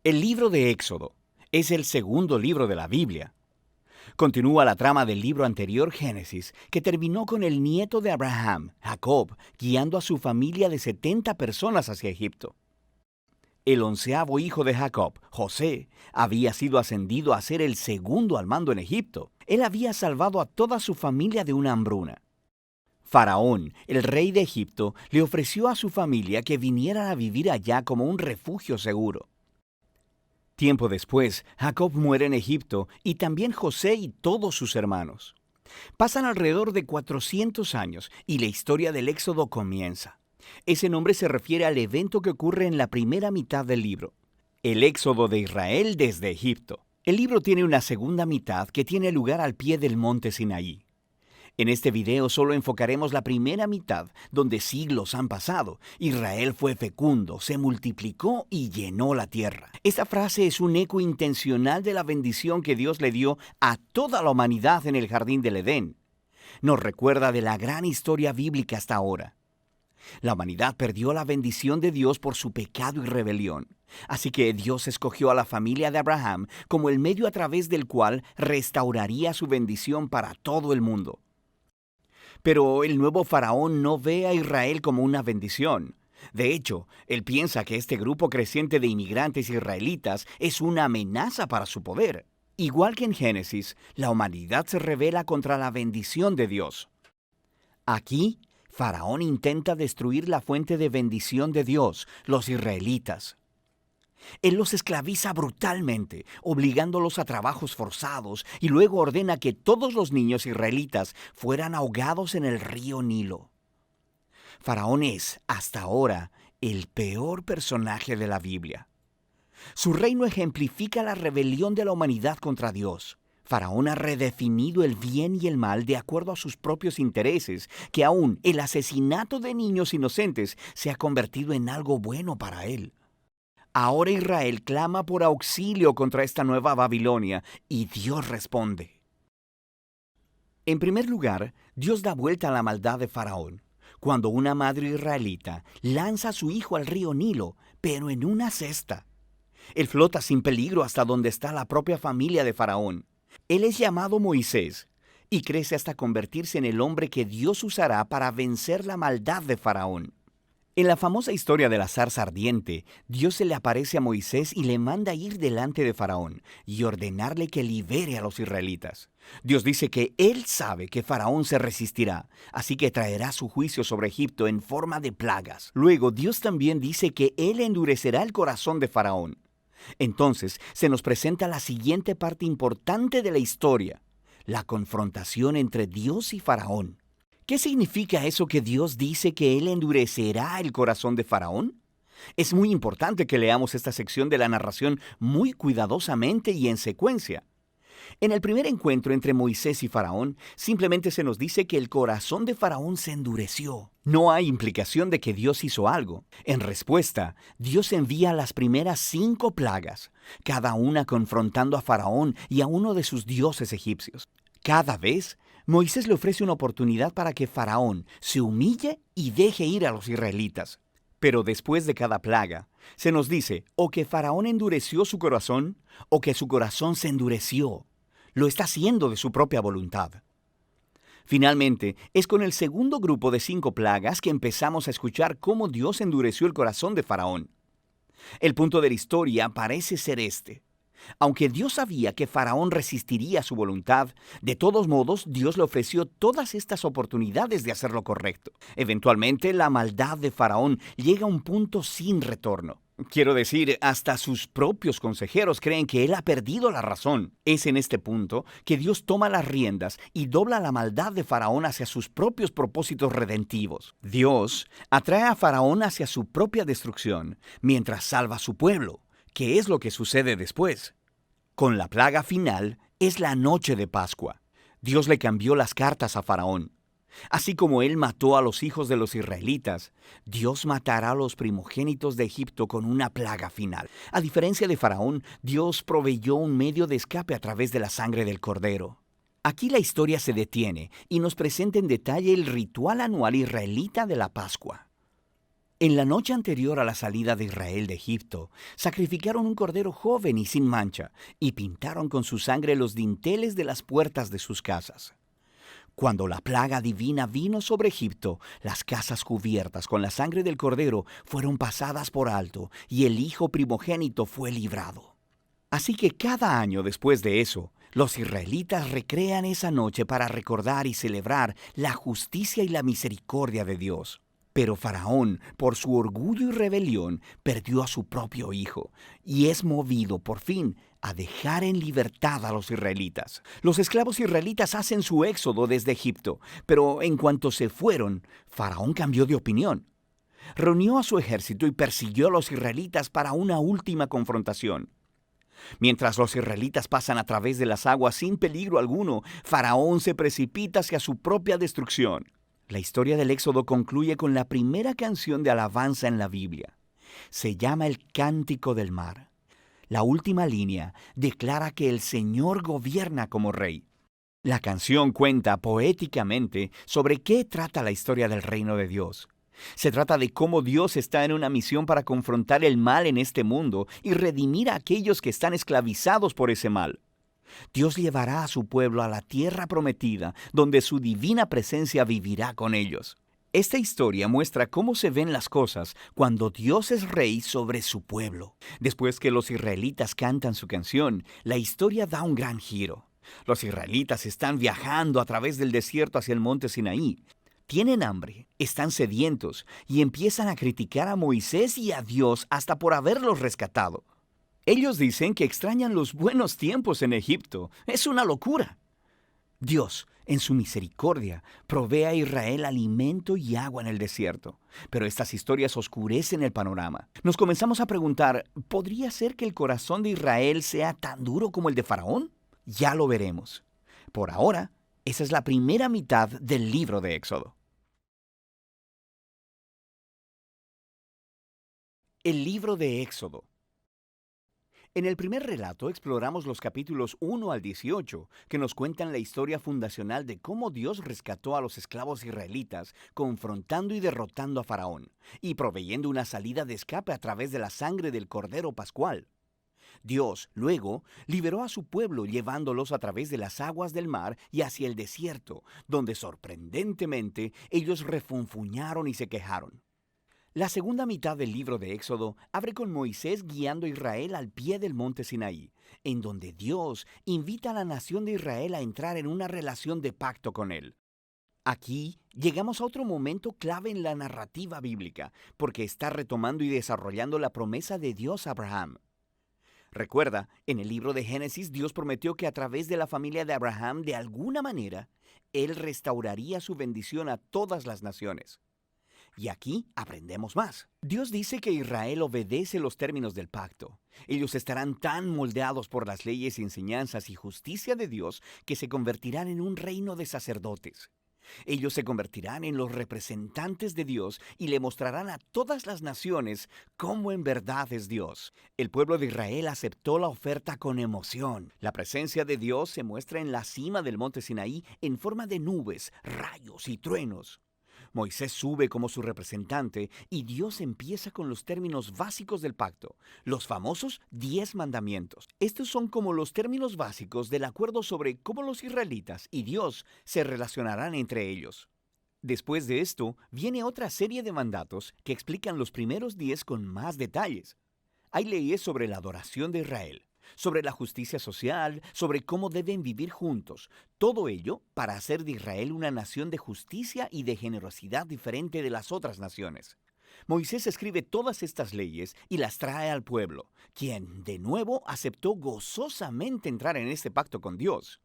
El libro de Éxodo es el segundo libro de la Biblia. Continúa la trama del libro anterior, Génesis, que terminó con el nieto de Abraham, Jacob, guiando a su familia de 70 personas hacia Egipto. El 11º hijo de Jacob, José, había sido ascendido a ser el segundo al mando en Egipto. Él había salvado a toda su familia de una hambruna. Faraón, el rey de Egipto, le ofreció a su familia que vinieran a vivir allá como un refugio seguro. Tiempo después, Jacob muere en Egipto y también José y todos sus hermanos. Pasan alrededor de 400 años y la historia del Éxodo comienza. Ese nombre se refiere al evento que ocurre en la primera mitad del libro, el Éxodo de Israel desde Egipto. El libro tiene una segunda mitad que tiene lugar al pie del monte Sinaí. En este video solo enfocaremos la primera mitad, donde siglos han pasado. Israel fue fecundo, se multiplicó y llenó la tierra. Esta frase es un eco intencional de la bendición que Dios le dio a toda la humanidad en el jardín del Edén. Nos recuerda de la gran historia bíblica hasta ahora. La humanidad perdió la bendición de Dios por su pecado y rebelión. Así que Dios escogió a la familia de Abraham como el medio a través del cual restauraría su bendición para todo el mundo. Pero el nuevo faraón no ve a Israel como una bendición. De hecho, él piensa que este grupo creciente de inmigrantes israelitas es una amenaza para su poder. Igual que en Génesis, la humanidad se rebela contra la bendición de Dios. Aquí, Faraón intenta destruir la fuente de bendición de Dios, los israelitas. Él los esclaviza brutalmente, obligándolos a trabajos forzados, y luego ordena que todos los niños israelitas fueran ahogados en el río Nilo. Faraón es, hasta ahora, el peor personaje de la Biblia. Su reino ejemplifica la rebelión de la humanidad contra Dios. Faraón ha redefinido el bien y el mal de acuerdo a sus propios intereses, que aún el asesinato de niños inocentes se ha convertido en algo bueno para él. Ahora Israel clama por auxilio contra esta nueva Babilonia y Dios responde. En primer lugar, Dios da vuelta a la maldad de Faraón, cuando una madre israelita lanza a su hijo al río Nilo, pero en una cesta. Él flota sin peligro hasta donde está la propia familia de Faraón. Él es llamado Moisés y crece hasta convertirse en el hombre que Dios usará para vencer la maldad de Faraón. En la famosa historia de la zarza ardiente, Dios se le aparece a Moisés y le manda ir delante de Faraón y ordenarle que libere a los israelitas. Dios dice que Él sabe que Faraón se resistirá, así que traerá su juicio sobre Egipto en forma de plagas. Luego, Dios también dice que Él endurecerá el corazón de Faraón. Entonces, se nos presenta la siguiente parte importante de la historia, la confrontación entre Dios y Faraón. ¿Qué significa eso que Dios dice que Él endurecerá el corazón de Faraón? Es muy importante que leamos esta sección de la narración muy cuidadosamente y en secuencia. En el primer encuentro entre Moisés y Faraón, simplemente se nos dice que el corazón de Faraón se endureció. No hay implicación de que Dios hizo algo. En respuesta, Dios envía las primeras 5 plagas, cada una confrontando a Faraón y a uno de sus dioses egipcios. Cada vez, Moisés le ofrece una oportunidad para que Faraón se humille y deje ir a los israelitas. Pero después de cada plaga, se nos dice o que Faraón endureció su corazón o que su corazón se endureció. Lo está haciendo de su propia voluntad. Finalmente, es con el segundo grupo de 5 plagas que empezamos a escuchar cómo Dios endureció el corazón de Faraón. El punto de la historia parece ser este. Aunque Dios sabía que Faraón resistiría su voluntad, de todos modos Dios le ofreció todas estas oportunidades de hacer lo correcto. Eventualmente, la maldad de Faraón llega a un punto sin retorno. Quiero decir, hasta sus propios consejeros creen que él ha perdido la razón. Es en este punto que Dios toma las riendas y dobla la maldad de Faraón hacia sus propios propósitos redentivos. Dios atrae a Faraón hacia su propia destrucción, mientras salva a su pueblo. ¿Qué es lo que sucede después? Con la plaga final es la noche de Pascua. Dios le cambió las cartas a Faraón. Así como él mató a los hijos de los israelitas, Dios matará a los primogénitos de Egipto con una plaga final. A diferencia de Faraón, Dios proveyó un medio de escape a través de la sangre del cordero. Aquí la historia se detiene y nos presenta en detalle el ritual anual israelita de la Pascua. En la noche anterior a la salida de Israel de Egipto, sacrificaron un cordero joven y sin mancha, y pintaron con su sangre los dinteles de las puertas de sus casas. Cuando la plaga divina vino sobre Egipto, las casas cubiertas con la sangre del cordero fueron pasadas por alto, y el hijo primogénito fue librado. Así que cada año después de eso, los israelitas recrean esa noche para recordar y celebrar la justicia y la misericordia de Dios. Pero Faraón, por su orgullo y rebelión, perdió a su propio hijo y es movido por fin a dejar en libertad a los israelitas. Los esclavos israelitas hacen su éxodo desde Egipto, pero en cuanto se fueron, Faraón cambió de opinión. Reunió a su ejército y persiguió a los israelitas para una última confrontación. Mientras los israelitas pasan a través de las aguas sin peligro alguno, Faraón se precipita hacia su propia destrucción. La historia del Éxodo concluye con la primera canción de alabanza en la Biblia. Se llama el Cántico del Mar. La última línea declara que el Señor gobierna como rey. La canción cuenta poéticamente sobre qué trata la historia del reino de Dios. Se trata de cómo Dios está en una misión para confrontar el mal en este mundo y redimir a aquellos que están esclavizados por ese mal. Dios llevará a su pueblo a la tierra prometida, donde su divina presencia vivirá con ellos. Esta historia muestra cómo se ven las cosas cuando Dios es rey sobre su pueblo. Después que los israelitas cantan su canción, la historia da un gran giro. Los israelitas están viajando a través del desierto hacia el monte Sinaí. Tienen hambre, están sedientos y empiezan a criticar a Moisés y a Dios hasta por haberlos rescatado. Ellos dicen que extrañan los buenos tiempos en Egipto. Es una locura. Dios, en su misericordia, provee a Israel alimento y agua en el desierto. Pero estas historias oscurecen el panorama. Nos comenzamos a preguntar, ¿podría ser que el corazón de Israel sea tan duro como el de Faraón? Ya lo veremos. Por ahora, esa es la primera mitad del libro de Éxodo. El libro de Éxodo. En el primer relato exploramos los capítulos 1 al 18, que nos cuentan la historia fundacional de cómo Dios rescató a los esclavos israelitas, confrontando y derrotando a Faraón, y proveyendo una salida de escape a través de la sangre del Cordero Pascual. Dios, luego, liberó a su pueblo llevándolos a través de las aguas del mar y hacia el desierto, donde sorprendentemente ellos refunfuñaron y se quejaron. La segunda mitad del libro de Éxodo abre con Moisés guiando a Israel al pie del monte Sinaí, en donde Dios invita a la nación de Israel a entrar en una relación de pacto con él. Aquí llegamos a otro momento clave en la narrativa bíblica, porque está retomando y desarrollando la promesa de Dios a Abraham. Recuerda, en el libro de Génesis Dios prometió que a través de la familia de Abraham, de alguna manera, Él restauraría su bendición a todas las naciones. Y aquí aprendemos más. Dios dice que Israel obedece los términos del pacto. Ellos estarán tan moldeados por las leyes, enseñanzas y justicia de Dios que se convertirán en un reino de sacerdotes. Ellos se convertirán en los representantes de Dios y le mostrarán a todas las naciones cómo en verdad es Dios. El pueblo de Israel aceptó la oferta con emoción. La presencia de Dios se muestra en la cima del monte Sinaí en forma de nubes, rayos y truenos. Moisés sube como su representante y Dios empieza con los términos básicos del pacto, los famosos 10 mandamientos. Estos son como los términos básicos del acuerdo sobre cómo los israelitas y Dios se relacionarán entre ellos. Después de esto, viene otra serie de mandatos que explican los primeros 10 con más detalles. Hay leyes sobre la adoración de Israel, sobre la justicia social, sobre cómo deben vivir juntos. Todo ello para hacer de Israel una nación de justicia y de generosidad diferente de las otras naciones. Moisés escribe todas estas leyes y las trae al pueblo, quien, de nuevo, aceptó gozosamente entrar en este pacto con Dios.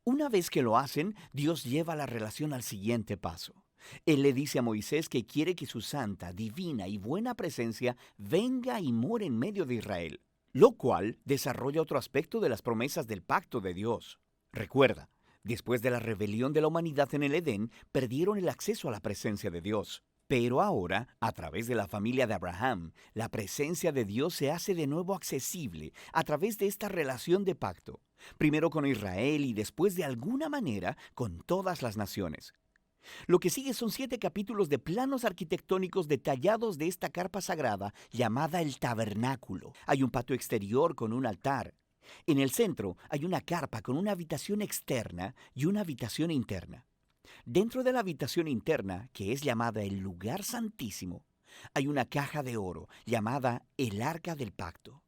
Una vez que lo hacen, Dios lleva la relación al siguiente paso. Él le dice a Moisés que quiere que su santa, divina y buena presencia venga y more en medio de Israel, lo cual desarrolla otro aspecto de las promesas del pacto de Dios. Recuerda, después de la rebelión de la humanidad en el Edén, perdieron el acceso a la presencia de Dios. Pero ahora, a través de la familia de Abraham, la presencia de Dios se hace de nuevo accesible a través de esta relación de pacto, primero con Israel y después de alguna manera con todas las naciones. Lo que sigue son 7 capítulos de planos arquitectónicos detallados de esta carpa sagrada llamada el tabernáculo. Hay un patio exterior con un altar. En el centro hay una carpa con una habitación externa y una habitación interna. Dentro de la habitación interna, que es llamada el lugar santísimo, hay una caja de oro llamada el Arca del Pacto.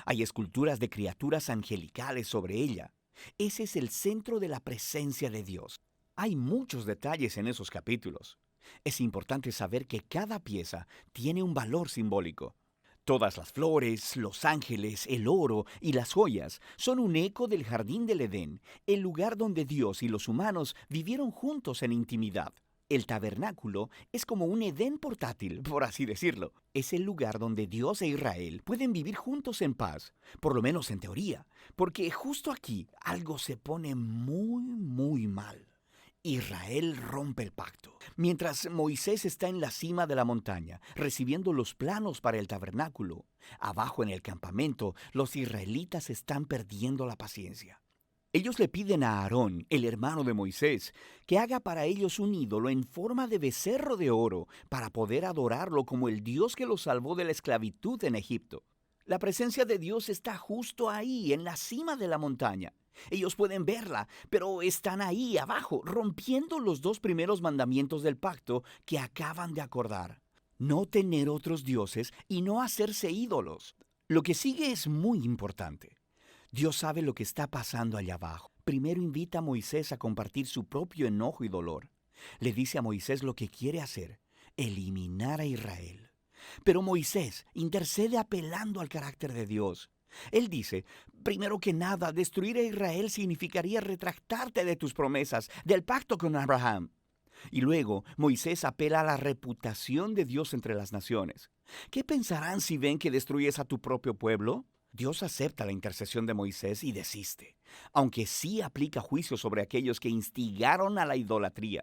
Hay esculturas de criaturas angelicales sobre ella. Ese es el centro de la presencia de Dios. Hay muchos detalles en esos capítulos. Es importante saber que cada pieza tiene un valor simbólico. Todas las flores, los ángeles, el oro y las joyas son un eco del jardín del Edén, el lugar donde Dios y los humanos vivieron juntos en intimidad. El tabernáculo es como un Edén portátil, por así decirlo. Es el lugar donde Dios e Israel pueden vivir juntos en paz, por lo menos en teoría, porque justo aquí algo se pone muy mal. Israel rompe el pacto. Mientras Moisés está en la cima de la montaña, recibiendo los planos para el tabernáculo, abajo en el campamento, los israelitas están perdiendo la paciencia. Ellos le piden a Aarón, el hermano de Moisés, que haga para ellos un ídolo en forma de becerro de oro para poder adorarlo como el Dios que los salvó de la esclavitud en Egipto. La presencia de Dios está justo ahí, en la cima de la montaña. Ellos pueden verla, pero están ahí abajo, rompiendo los 2 primeros mandamientos del pacto que acaban de acordar. No tener otros dioses y no hacerse ídolos. Lo que sigue es muy importante. Dios sabe lo que está pasando allá abajo. Primero invita a Moisés a compartir su propio enojo y dolor. Le dice a Moisés lo que quiere hacer, eliminar a Israel. Pero Moisés intercede apelando al carácter de Dios. Él dice, primero que nada, destruir a Israel significaría retractarte de tus promesas, del pacto con Abraham. Y luego Moisés apela a la reputación de Dios entre las naciones. ¿Qué pensarán si ven que destruyes a tu propio pueblo? Dios acepta la intercesión de Moisés y desiste, aunque sí aplica juicio sobre aquellos que instigaron a la idolatría.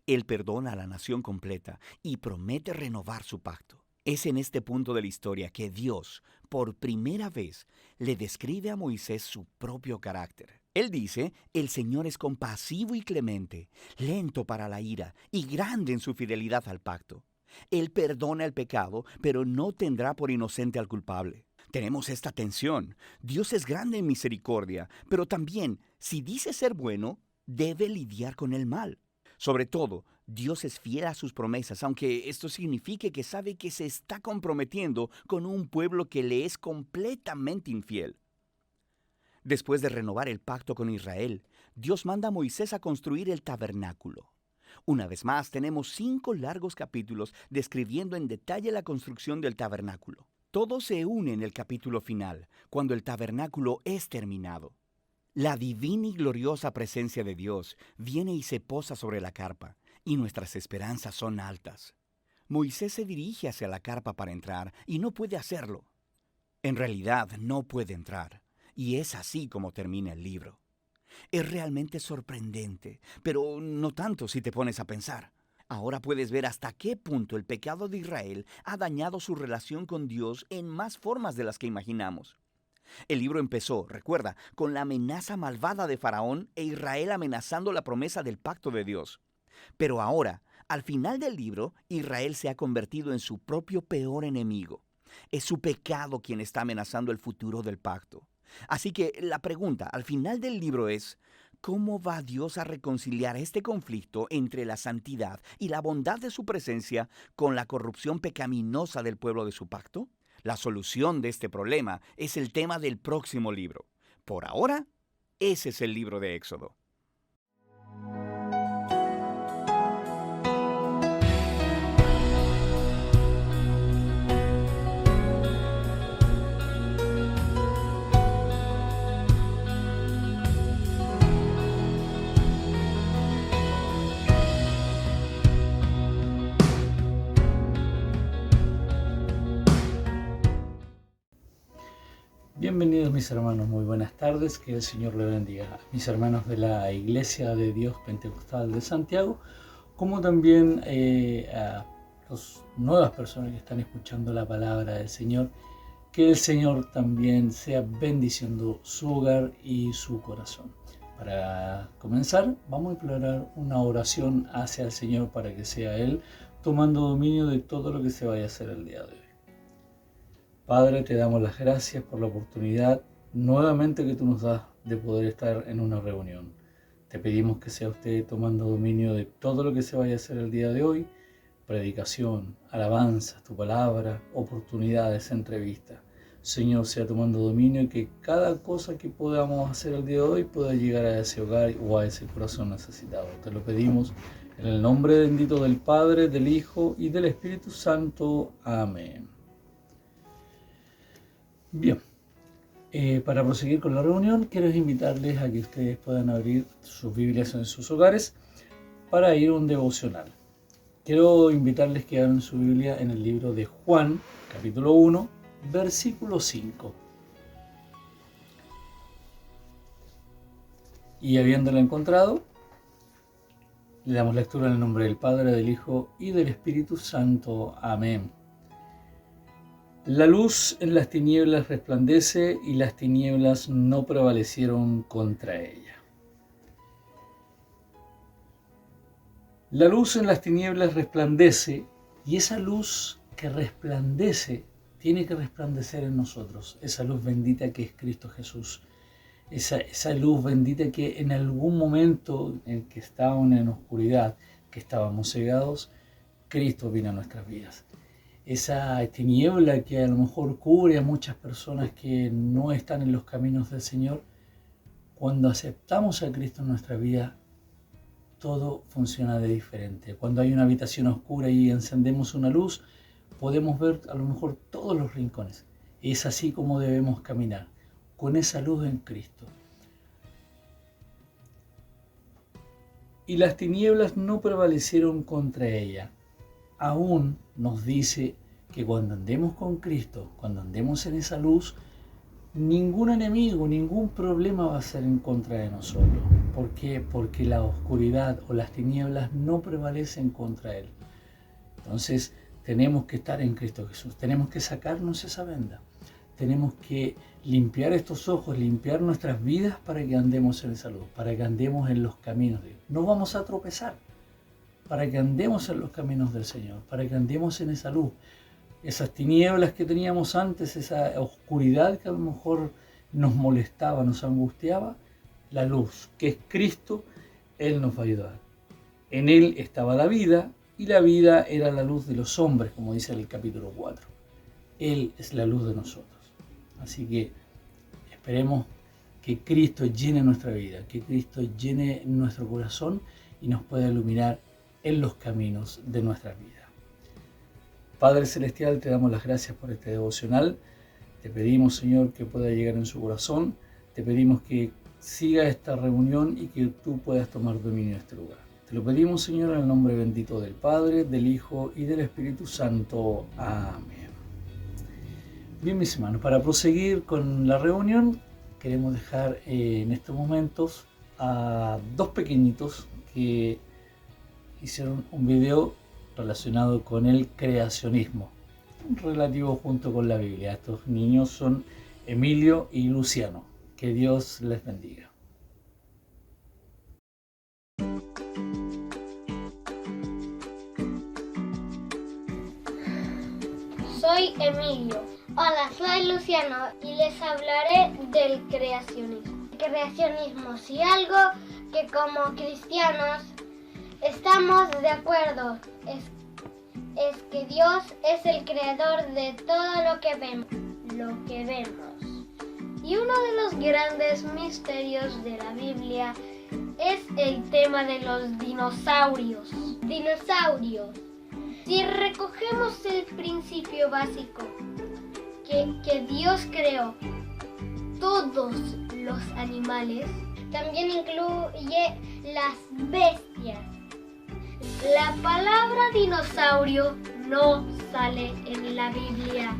Él perdona a la nación completa y promete renovar su pacto. Es en este punto de la historia que Dios, por primera vez, le describe a Moisés su propio carácter. Él dice, el Señor es compasivo y clemente, lento para la ira y grande en su fidelidad al pacto. Él perdona el pecado, pero no tendrá por inocente al culpable. Tenemos esta tensión. Dios es grande en misericordia, pero también, si dice ser bueno, debe lidiar con el mal. Sobre todo, Dios es fiel a sus promesas, aunque esto signifique que sabe que se está comprometiendo con un pueblo que le es completamente infiel. Después de renovar el pacto con Israel, Dios manda a Moisés a construir el tabernáculo. Una vez más, tenemos 5 largos capítulos describiendo en detalle la construcción del tabernáculo. Todo se une en el capítulo final, cuando el tabernáculo es terminado. La divina y gloriosa presencia de Dios viene y se posa sobre la carpa, y nuestras esperanzas son altas. Moisés se dirige hacia la carpa para entrar, y no puede hacerlo. En realidad, no puede entrar, y es así como termina el libro. Es realmente sorprendente, pero no tanto si te pones a pensar. Ahora puedes ver hasta qué punto el pecado de Israel ha dañado su relación con Dios en más formas de las que imaginamos. El libro empezó, recuerda, con la amenaza malvada de Faraón e Israel amenazando la promesa del pacto de Dios. Pero ahora, al final del libro, Israel se ha convertido en su propio peor enemigo. Es su pecado quien está amenazando el futuro del pacto. Así que la pregunta al final del libro es, ¿cómo va Dios a reconciliar este conflicto entre la santidad y la bondad de su presencia con la corrupción pecaminosa del pueblo de su pacto? La solución de este problema es el tema del próximo libro. Por ahora, ese es el libro de Éxodo. Bienvenidos mis hermanos, muy buenas tardes, que el Señor le bendiga. Mis hermanos de la Iglesia de Dios Pentecostal de Santiago, como también a las nuevas personas que están escuchando la palabra del Señor, que el Señor también sea bendiciendo su hogar y su corazón. Para comenzar, vamos a implorar una oración hacia el Señor para que sea Él tomando dominio de todo lo que se vaya a hacer el día de hoy. Padre, te damos las gracias por la oportunidad nuevamente que tú nos das de poder estar en una reunión. Te pedimos que sea usted tomando dominio de todo lo que se vaya a hacer el día de hoy, predicación, alabanza, tu palabra, oportunidades, entrevistas. Señor, sea tomando dominio y que cada cosa que podamos hacer el día de hoy pueda llegar a ese hogar o a ese corazón necesitado. Te lo pedimos en el nombre bendito del Padre, del Hijo y del Espíritu Santo. Amén. Bien, para proseguir con la reunión, quiero invitarles a que ustedes puedan abrir sus Biblias en sus hogares para ir a un devocional. Quiero invitarles que abran su Biblia en el libro de Juan, capítulo 1, versículo 5. Y habiéndolo encontrado, le damos lectura en el nombre del Padre, del Hijo y del Espíritu Santo. Amén. La luz en las tinieblas resplandece y las tinieblas no prevalecieron contra ella. La luz en las tinieblas resplandece y esa luz que resplandece tiene que resplandecer en nosotros. Esa luz bendita que es Cristo Jesús. Esa luz bendita que en algún momento en que estábamos en oscuridad, que estábamos cegados, Cristo vino a nuestras vidas. Esa tiniebla que a lo mejor cubre a muchas personas que no están en los caminos del Señor, cuando aceptamos a Cristo en nuestra vida, todo funciona de diferente. Cuando hay una habitación oscura y encendemos una luz, podemos ver a lo mejor todos los rincones. Es así como debemos caminar, con esa luz en Cristo. Y las tinieblas no prevalecieron contra ella. Aún nos dice que cuando andemos con Cristo, cuando andemos en esa luz, ningún enemigo, ningún problema va a ser en contra de nosotros. ¿Por qué? Porque la oscuridad o las tinieblas no prevalecen contra Él. Entonces tenemos que estar en Cristo Jesús, tenemos que sacarnos esa venda, tenemos que limpiar estos ojos, limpiar nuestras vidas para que andemos en esa luz, para que andemos en los caminos de Dios. No vamos a tropezar, para que andemos en los caminos del Señor, para que andemos en esa luz. Esas tinieblas que teníamos antes, esa oscuridad que a lo mejor nos molestaba, nos angustiaba, la luz que es Cristo, Él nos va a ayudar. En Él estaba la vida y la vida era la luz de los hombres, como dice el capítulo 4. Él es la luz de nosotros. Así que esperemos que Cristo llene nuestra vida, que Cristo llene nuestro corazón y nos pueda iluminar en los caminos de nuestra vida. Padre Celestial, te damos las gracias por este devocional. Te pedimos, Señor, que pueda llegar en su corazón. Te pedimos que siga esta reunión y que tú puedas tomar dominio de este lugar. Te lo pedimos, Señor, en el nombre bendito del Padre, del Hijo y del Espíritu Santo. Amén. Bien, mis hermanos, para proseguir con la reunión, queremos dejar en estos momentos a dos pequeñitos que hicieron un video relacionado con el creacionismo, relativo junto con la Biblia. Estos niños son Emilio y Luciano. Que Dios les bendiga. Soy Emilio. Hola, soy Luciano y les hablaré del creacionismo. El creacionismo, si algo que como cristianos estamos de acuerdo es que Dios es el creador de todo lo que vemos. Y uno de los grandes misterios de la Biblia es el tema de los dinosaurios. Si recogemos el principio básico que Dios creó todos los animales, también incluye las bestias. La palabra dinosaurio no sale en la Biblia.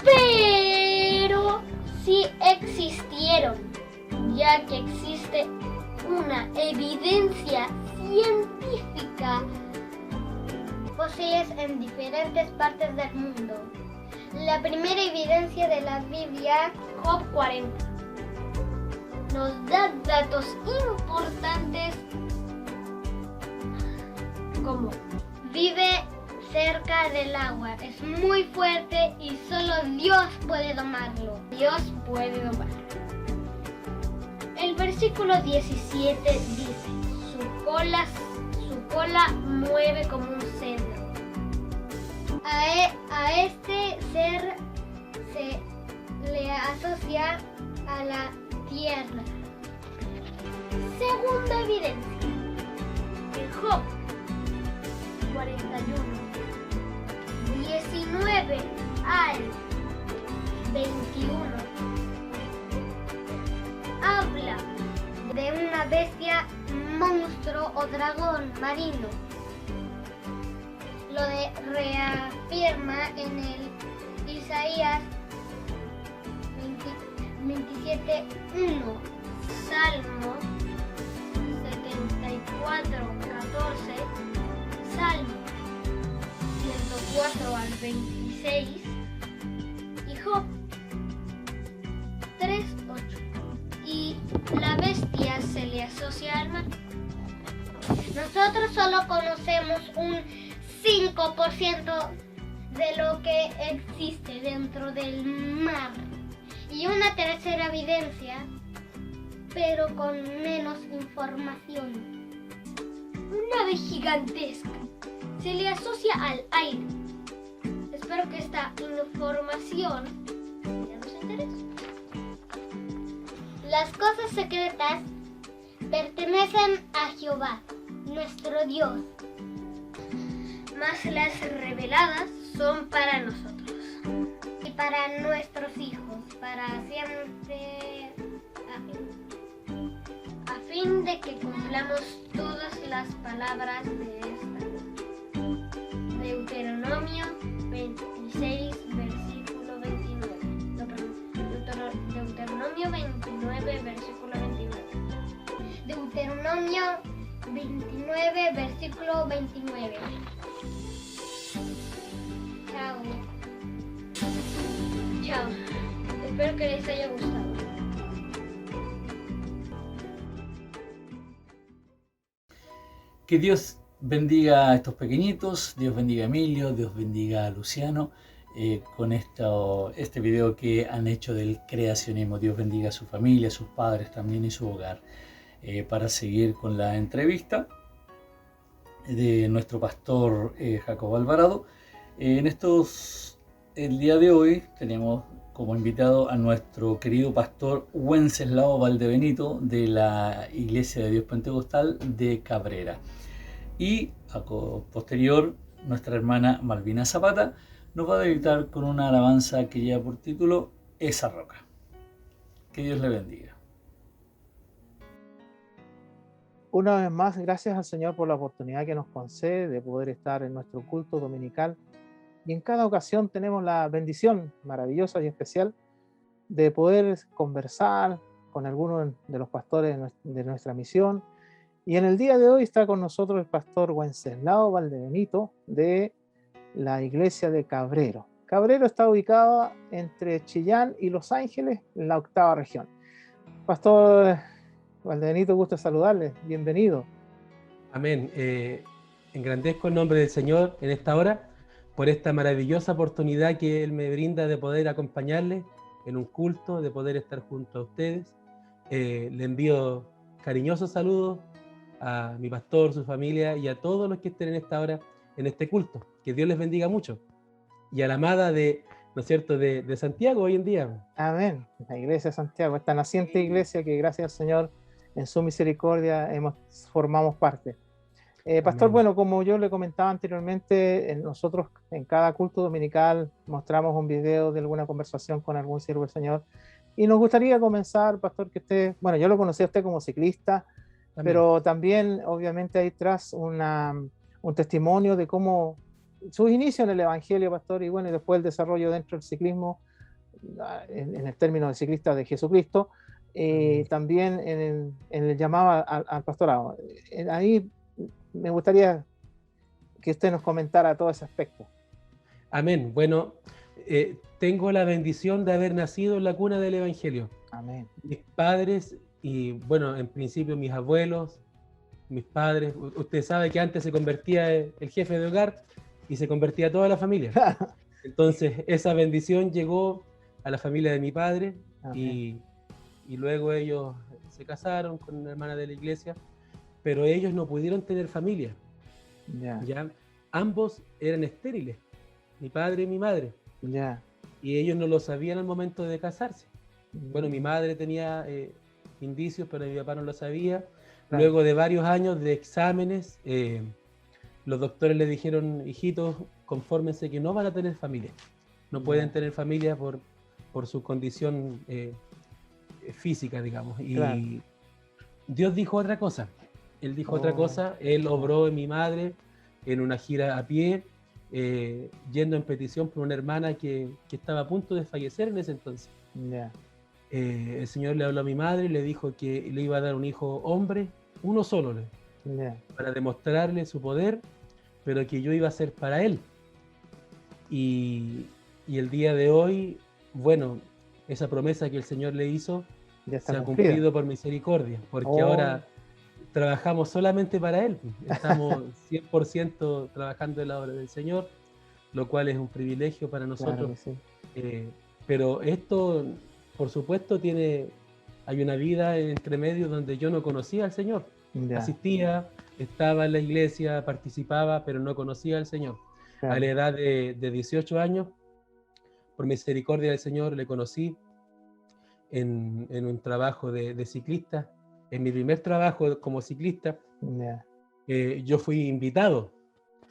Pero sí existieron, ya que existe una evidencia científica, fósiles en diferentes partes del mundo, La primera evidencia de la Biblia, Job 40, nos da datos importantes como vive cerca del agua, es muy fuerte y solo Dios puede domarlo. Dios puede domarlo. El versículo 17 dice, su cola mueve como un cedro. A este ser se le asocia a la tierra. Segunda evidencia, en Job 41, 19 al 21, habla de una bestia, monstruo o dragón marino. Lo reafirma en el Isaías 27:1, Salmo 74:14, Salmo 104 al 26 y Job 3:8. Y la bestia se le asocia al mar. Nosotros solo conocemos un 5% de lo que existe dentro del mar. Y una tercera evidencia, pero con menos información. Una ave gigantesca se le asocia al aire. Espero que esta información ya nos interese. Las cosas secretas pertenecen a Jehová, nuestro Dios, mas las reveladas son para nosotros y para nuestros hijos, para siempre, a fin de que cumplamos todas las palabras de esta ley. Deuteronomio 26, versículo 29. Deuteronomio 29, versículo 29. Deuteronomio 29, versículo 29. Chao. Chao. Espero que les haya gustado. Que Dios bendiga a estos pequeñitos, Dios bendiga a Emilio, Dios bendiga a Luciano con este video que han hecho del creacionismo. Dios bendiga a su familia, a sus padres también y su hogar. Para seguir con la entrevista de nuestro pastor Jacobo Alvarado. El día de hoy tenemos como invitado a nuestro querido pastor Wenceslao Valdebenito de la Iglesia de Dios Pentecostal de Cabrera. Y a posterior, nuestra hermana Malvina Zapata nos va a deleitar con una alabanza que lleva por título Esa Roca. Que Dios le bendiga. Una vez más, gracias al Señor por la oportunidad que nos concede de poder estar en nuestro culto dominical. Y en cada ocasión tenemos la bendición maravillosa y especial de poder conversar con algunos de los pastores de nuestra misión. Y en el día de hoy está con nosotros el pastor Wenceslao Valdebenito de la iglesia de Cabrero. Cabrero está ubicado entre Chillán y Los Ángeles, en la 8ª región. Pastor Valdebenito, gusto saludarle. Bienvenido. Amén. Engrandezco el nombre del Señor en esta hora por esta maravillosa oportunidad que Él me brinda de poder acompañarle en un culto, de poder estar junto a ustedes. Le envío cariñosos saludos a mi pastor, su familia y a todos los que estén en esta hora en este culto. Que Dios les bendiga mucho. Y a la amada ¿no es cierto?, de Santiago hoy en día. Amén. La iglesia de Santiago, esta naciente iglesia que gracias al Señor en su misericordia formamos parte. Pastor, Amén. bueno, como yo le comentaba anteriormente, nosotros en cada culto dominical mostramos un video de alguna conversación con algún siervo del Señor. Y nos gustaría comenzar, pastor, que usted, bueno, yo lo conocí a usted como ciclista, Amén. pero también obviamente hay tras un testimonio de cómo sus inicios en el Evangelio, pastor, y bueno, y después el desarrollo dentro del ciclismo, en el término de ciclista de Jesucristo, también en el llamado al pastorado. Ahí me gustaría que usted nos comentara todo ese aspecto. Amén. Bueno, tengo la bendición de haber nacido en la cuna del Evangelio. Amén. Mis padres y, bueno, en principio mis abuelos, mis padres, usted sabe que antes se convertía el jefe de hogar y se convertía toda la familia. Entonces esa bendición llegó a la familia de mi padre y luego ellos se casaron con una hermana de la iglesia, pero ellos no pudieron tener familia. ¿Ya? Ambos eran estériles, mi padre y mi madre. Y ellos no lo sabían al momento de casarse. Bueno, mi madre tenía indicios, pero mi papá no lo sabía. Luego de varios años de exámenes, los doctores le dijeron: hijitos, confórmense que no van a tener familia. No pueden tener familia por su condición física, digamos. Y Dios dijo otra cosa. Él dijo otra cosa. Él obró en mi madre en una gira a pie, yendo en petición por una hermana que estaba a punto de fallecer en ese entonces. El Señor le habló a mi madre y le dijo que le iba a dar un hijo hombre, uno solo, para demostrarle su poder, pero que yo iba a ser para él. Y el día de hoy, bueno, esa promesa que el Señor le hizo se ha cumplido por misericordia, porque ahora trabajamos solamente para Él. Estamos 100% trabajando en la obra del Señor, lo cual es un privilegio para nosotros. Pero esto, por supuesto, hay una vida entre medio donde yo no conocía al Señor. Asistía, estaba en la iglesia, participaba, pero no conocía al Señor. A la edad de 18 años, por misericordia del Señor, le conocí en un trabajo de ciclista. En mi primer trabajo como ciclista, yo fui invitado.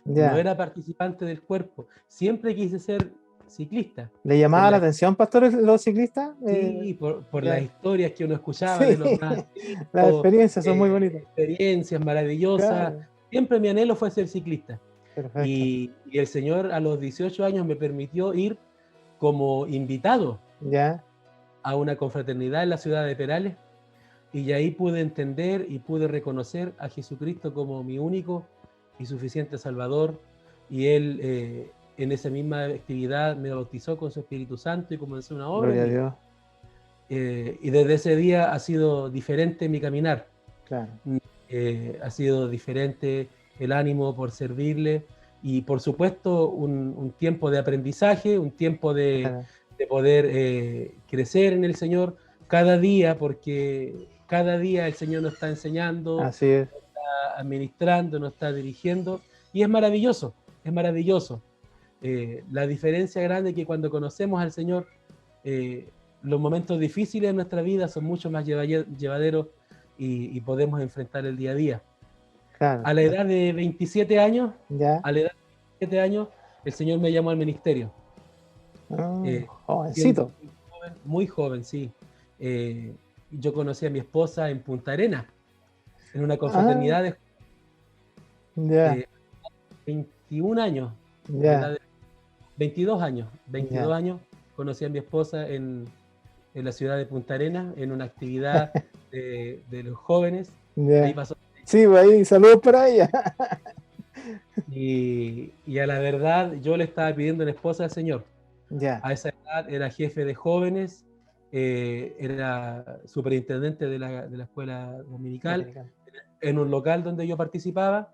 No era participante del cuerpo. Siempre quise ser ciclista. ¿Le llamaba la atención, pastor, los ciclistas? Sí, por las historias que uno escuchaba de los más chicos, las experiencias son muy bonitas. Experiencias maravillosas. Siempre mi anhelo fue ser ciclista. Y el Señor a los 18 años me permitió ir como invitado a una confraternidad en la ciudad de Perales. Y ahí pude entender y pude reconocer a Jesucristo como mi único y suficiente Salvador. Y Él, en esa misma actividad, me bautizó con su Espíritu Santo y comenzó una obra. Gloria a Dios. Y desde ese día ha sido diferente mi caminar. Ha sido diferente el ánimo por servirle. Y por supuesto, un tiempo de aprendizaje, un tiempo de poder crecer en el Señor cada día, porque cada día el Señor nos está enseñando, Así es. nos está administrando, nos está dirigiendo, y es maravilloso, es maravilloso. La diferencia grande es que cuando conocemos al Señor, los momentos difíciles de nuestra vida son mucho más llevaderos y podemos enfrentar el día a día. A la edad de 27 años, el Señor me llamó al ministerio. Jovencito. Muy joven, sí. Yo conocí a mi esposa en Punta Arenas, en una confraternidad de 21 años, 22 años, conocí a mi esposa en la ciudad de Punta Arenas, en una actividad de los jóvenes. Ahí pasó. Sí, ahí, saludos para ella. Y a la verdad, yo le estaba pidiendo una esposa al Señor. A esa edad era jefe de jóvenes, era superintendente de la escuela dominical, en un local donde yo participaba,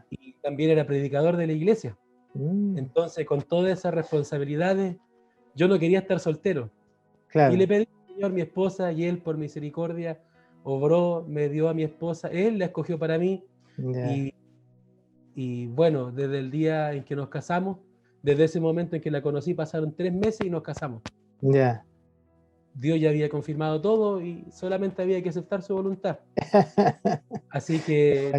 y también era predicador de la iglesia. Entonces, con todas esas responsabilidades, yo no quería estar soltero. Y le pedí al Señor mi esposa, y Él, por misericordia, obró, me dio a mi esposa. Él la escogió para mí. Y bueno, desde el día en que nos casamos, desde ese momento en que la conocí, pasaron 3 meses y nos casamos. Dios ya había confirmado todo y solamente había que aceptar su voluntad. Así que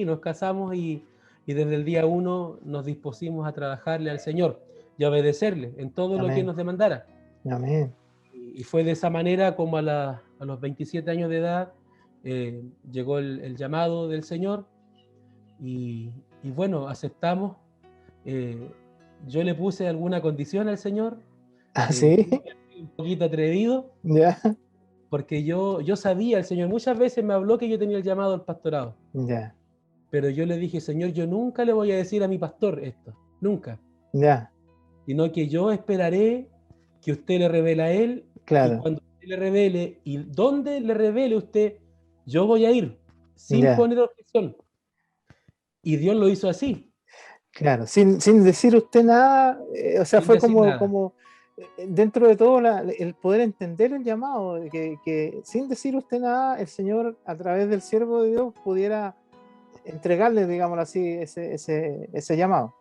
nos casamos y desde el día 1 nos dispusimos a trabajarle al Señor y a obedecerle en todo lo que Él nos demandara. Y fue de esa manera como a los 27 años de edad llegó el llamado del Señor y bueno, aceptamos. Yo le puse alguna condición al Señor. Un poquito atrevido, porque yo sabía, el Señor muchas veces me habló que yo tenía el llamado al pastorado, pero yo le dije: Señor, yo nunca le voy a decir a mi pastor esto, nunca. sino que yo esperaré que usted le revele a él, y Claro, cuando usted le revele, y donde le revele usted, yo voy a ir, sin ya, poner objeción. Y Dios lo hizo así, claro. Sin decir usted nada, o sea, sin fue decir como, nada. como dentro de todo el poder entender el llamado, de que sin decir usted nada, el Señor a través del siervo de Dios pudiera entregarle, digámoslo así, ese llamado.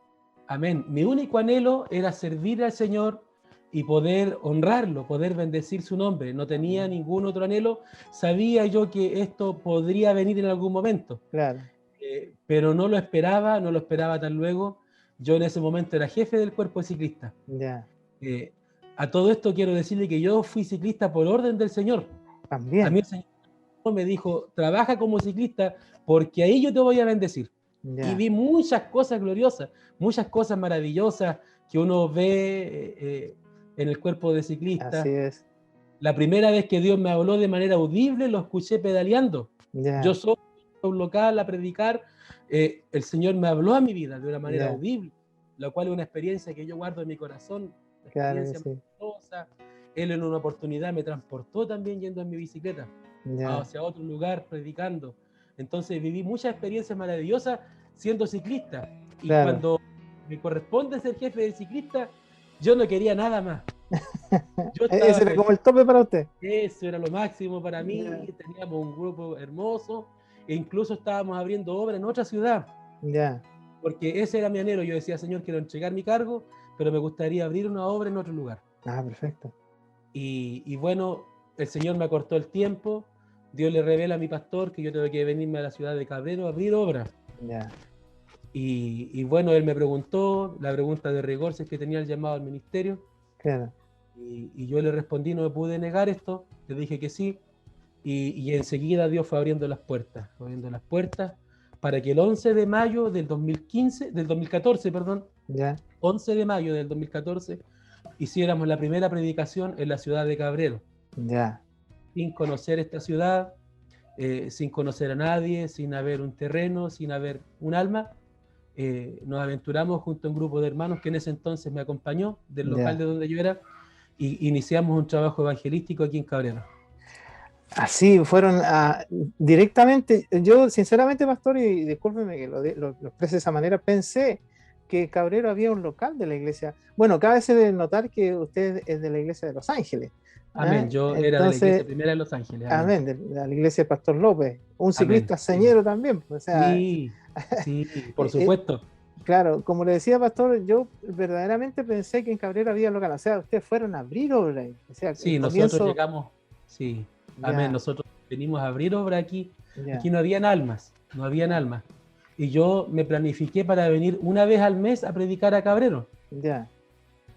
Amén. Mi único anhelo era servir al Señor y poder honrarlo, poder bendecir su nombre. No tenía ningún otro anhelo. Sabía yo que esto podría venir en algún momento, Claro, pero no lo esperaba tan luego. Yo en ese momento era jefe del cuerpo de ciclistas. ya, Eh, a todo esto quiero decirle que yo fui ciclista por orden del Señor. A mí también, el Señor me dijo, trabaja como ciclista porque ahí yo te voy a bendecir. Y ya, vi muchas cosas gloriosas, muchas cosas maravillosas que uno ve en el cuerpo de así ciclista. es, La primera vez que Dios me habló de manera audible, lo escuché pedaleando. Yo ya, soy un local a predicar, el Señor me habló a mi vida de una manera ya, audible, lo cual es una experiencia que yo guardo en mi corazón, una claro que experiencia sí, maravillosa. Él en una oportunidad me transportó también yendo en mi bicicleta ya, hacia otro lugar predicando. Entonces viví muchas experiencias maravillosas siendo ciclista. Y claro. cuando me corresponde ser jefe de ciclista, yo no quería nada más. Yo estaba Ese era feliz. como el tope para usted. Eso era lo máximo para Ya, mí. Teníamos un grupo hermoso e incluso estábamos abriendo obra en otra ciudad. ya, Porque ese era mi anhelo. Yo decía, Señor, quiero entregar mi cargo, pero me gustaría abrir una obra en otro lugar. perfecto, Y bueno, el Señor me acortó el tiempo. Dios le revela a mi pastor que yo tengo que venirme a la ciudad de Cabrero a abrir obra. ya, Y bueno, él me preguntó la pregunta de rigor si es que tenía el llamado al ministerio. claro, Y yo le respondí, no me pude negar esto. Le dije que sí. Y enseguida Dios fue abriendo las puertas para que el 11 de mayo del 2014, perdón, ya, 11 de mayo del 2014, hiciéramos la primera predicación en la ciudad de Cabrero, ya, sin conocer esta ciudad, sin conocer a nadie, sin haber un terreno, sin haber un alma. Nos aventuramos junto a un grupo de hermanos que en ese entonces me acompañó del local ya. de donde yo era y iniciamos un trabajo evangelístico aquí en Cabrero. Así fueron directamente. Yo, sinceramente, pastor, y discúlpeme que lo exprese de esa manera, pensé que Cabrero había un local de la iglesia. Bueno, cabe de notar que usted es de la iglesia de Los Ángeles. Amén. Yo era de la iglesia Entonces, primera de Los Ángeles. Amén. amén, de la iglesia de Pastor López, un Amén. ciclista Sí, señero también. O sea, sí, sí, por eh, eh, supuesto. claro, como le decía, pastor, yo verdaderamente pensé que en Cabrero había local. O sea, ustedes fueron a abrir obra ahí. O sea, el Sí, nosotros comienzo, llegamos, sí, amén. ya, Nosotros venimos a abrir obra aquí. ya, Aquí no habían almas, no habían almas. Y yo me planifiqué para venir una vez al mes a predicar a Cabrero. ya,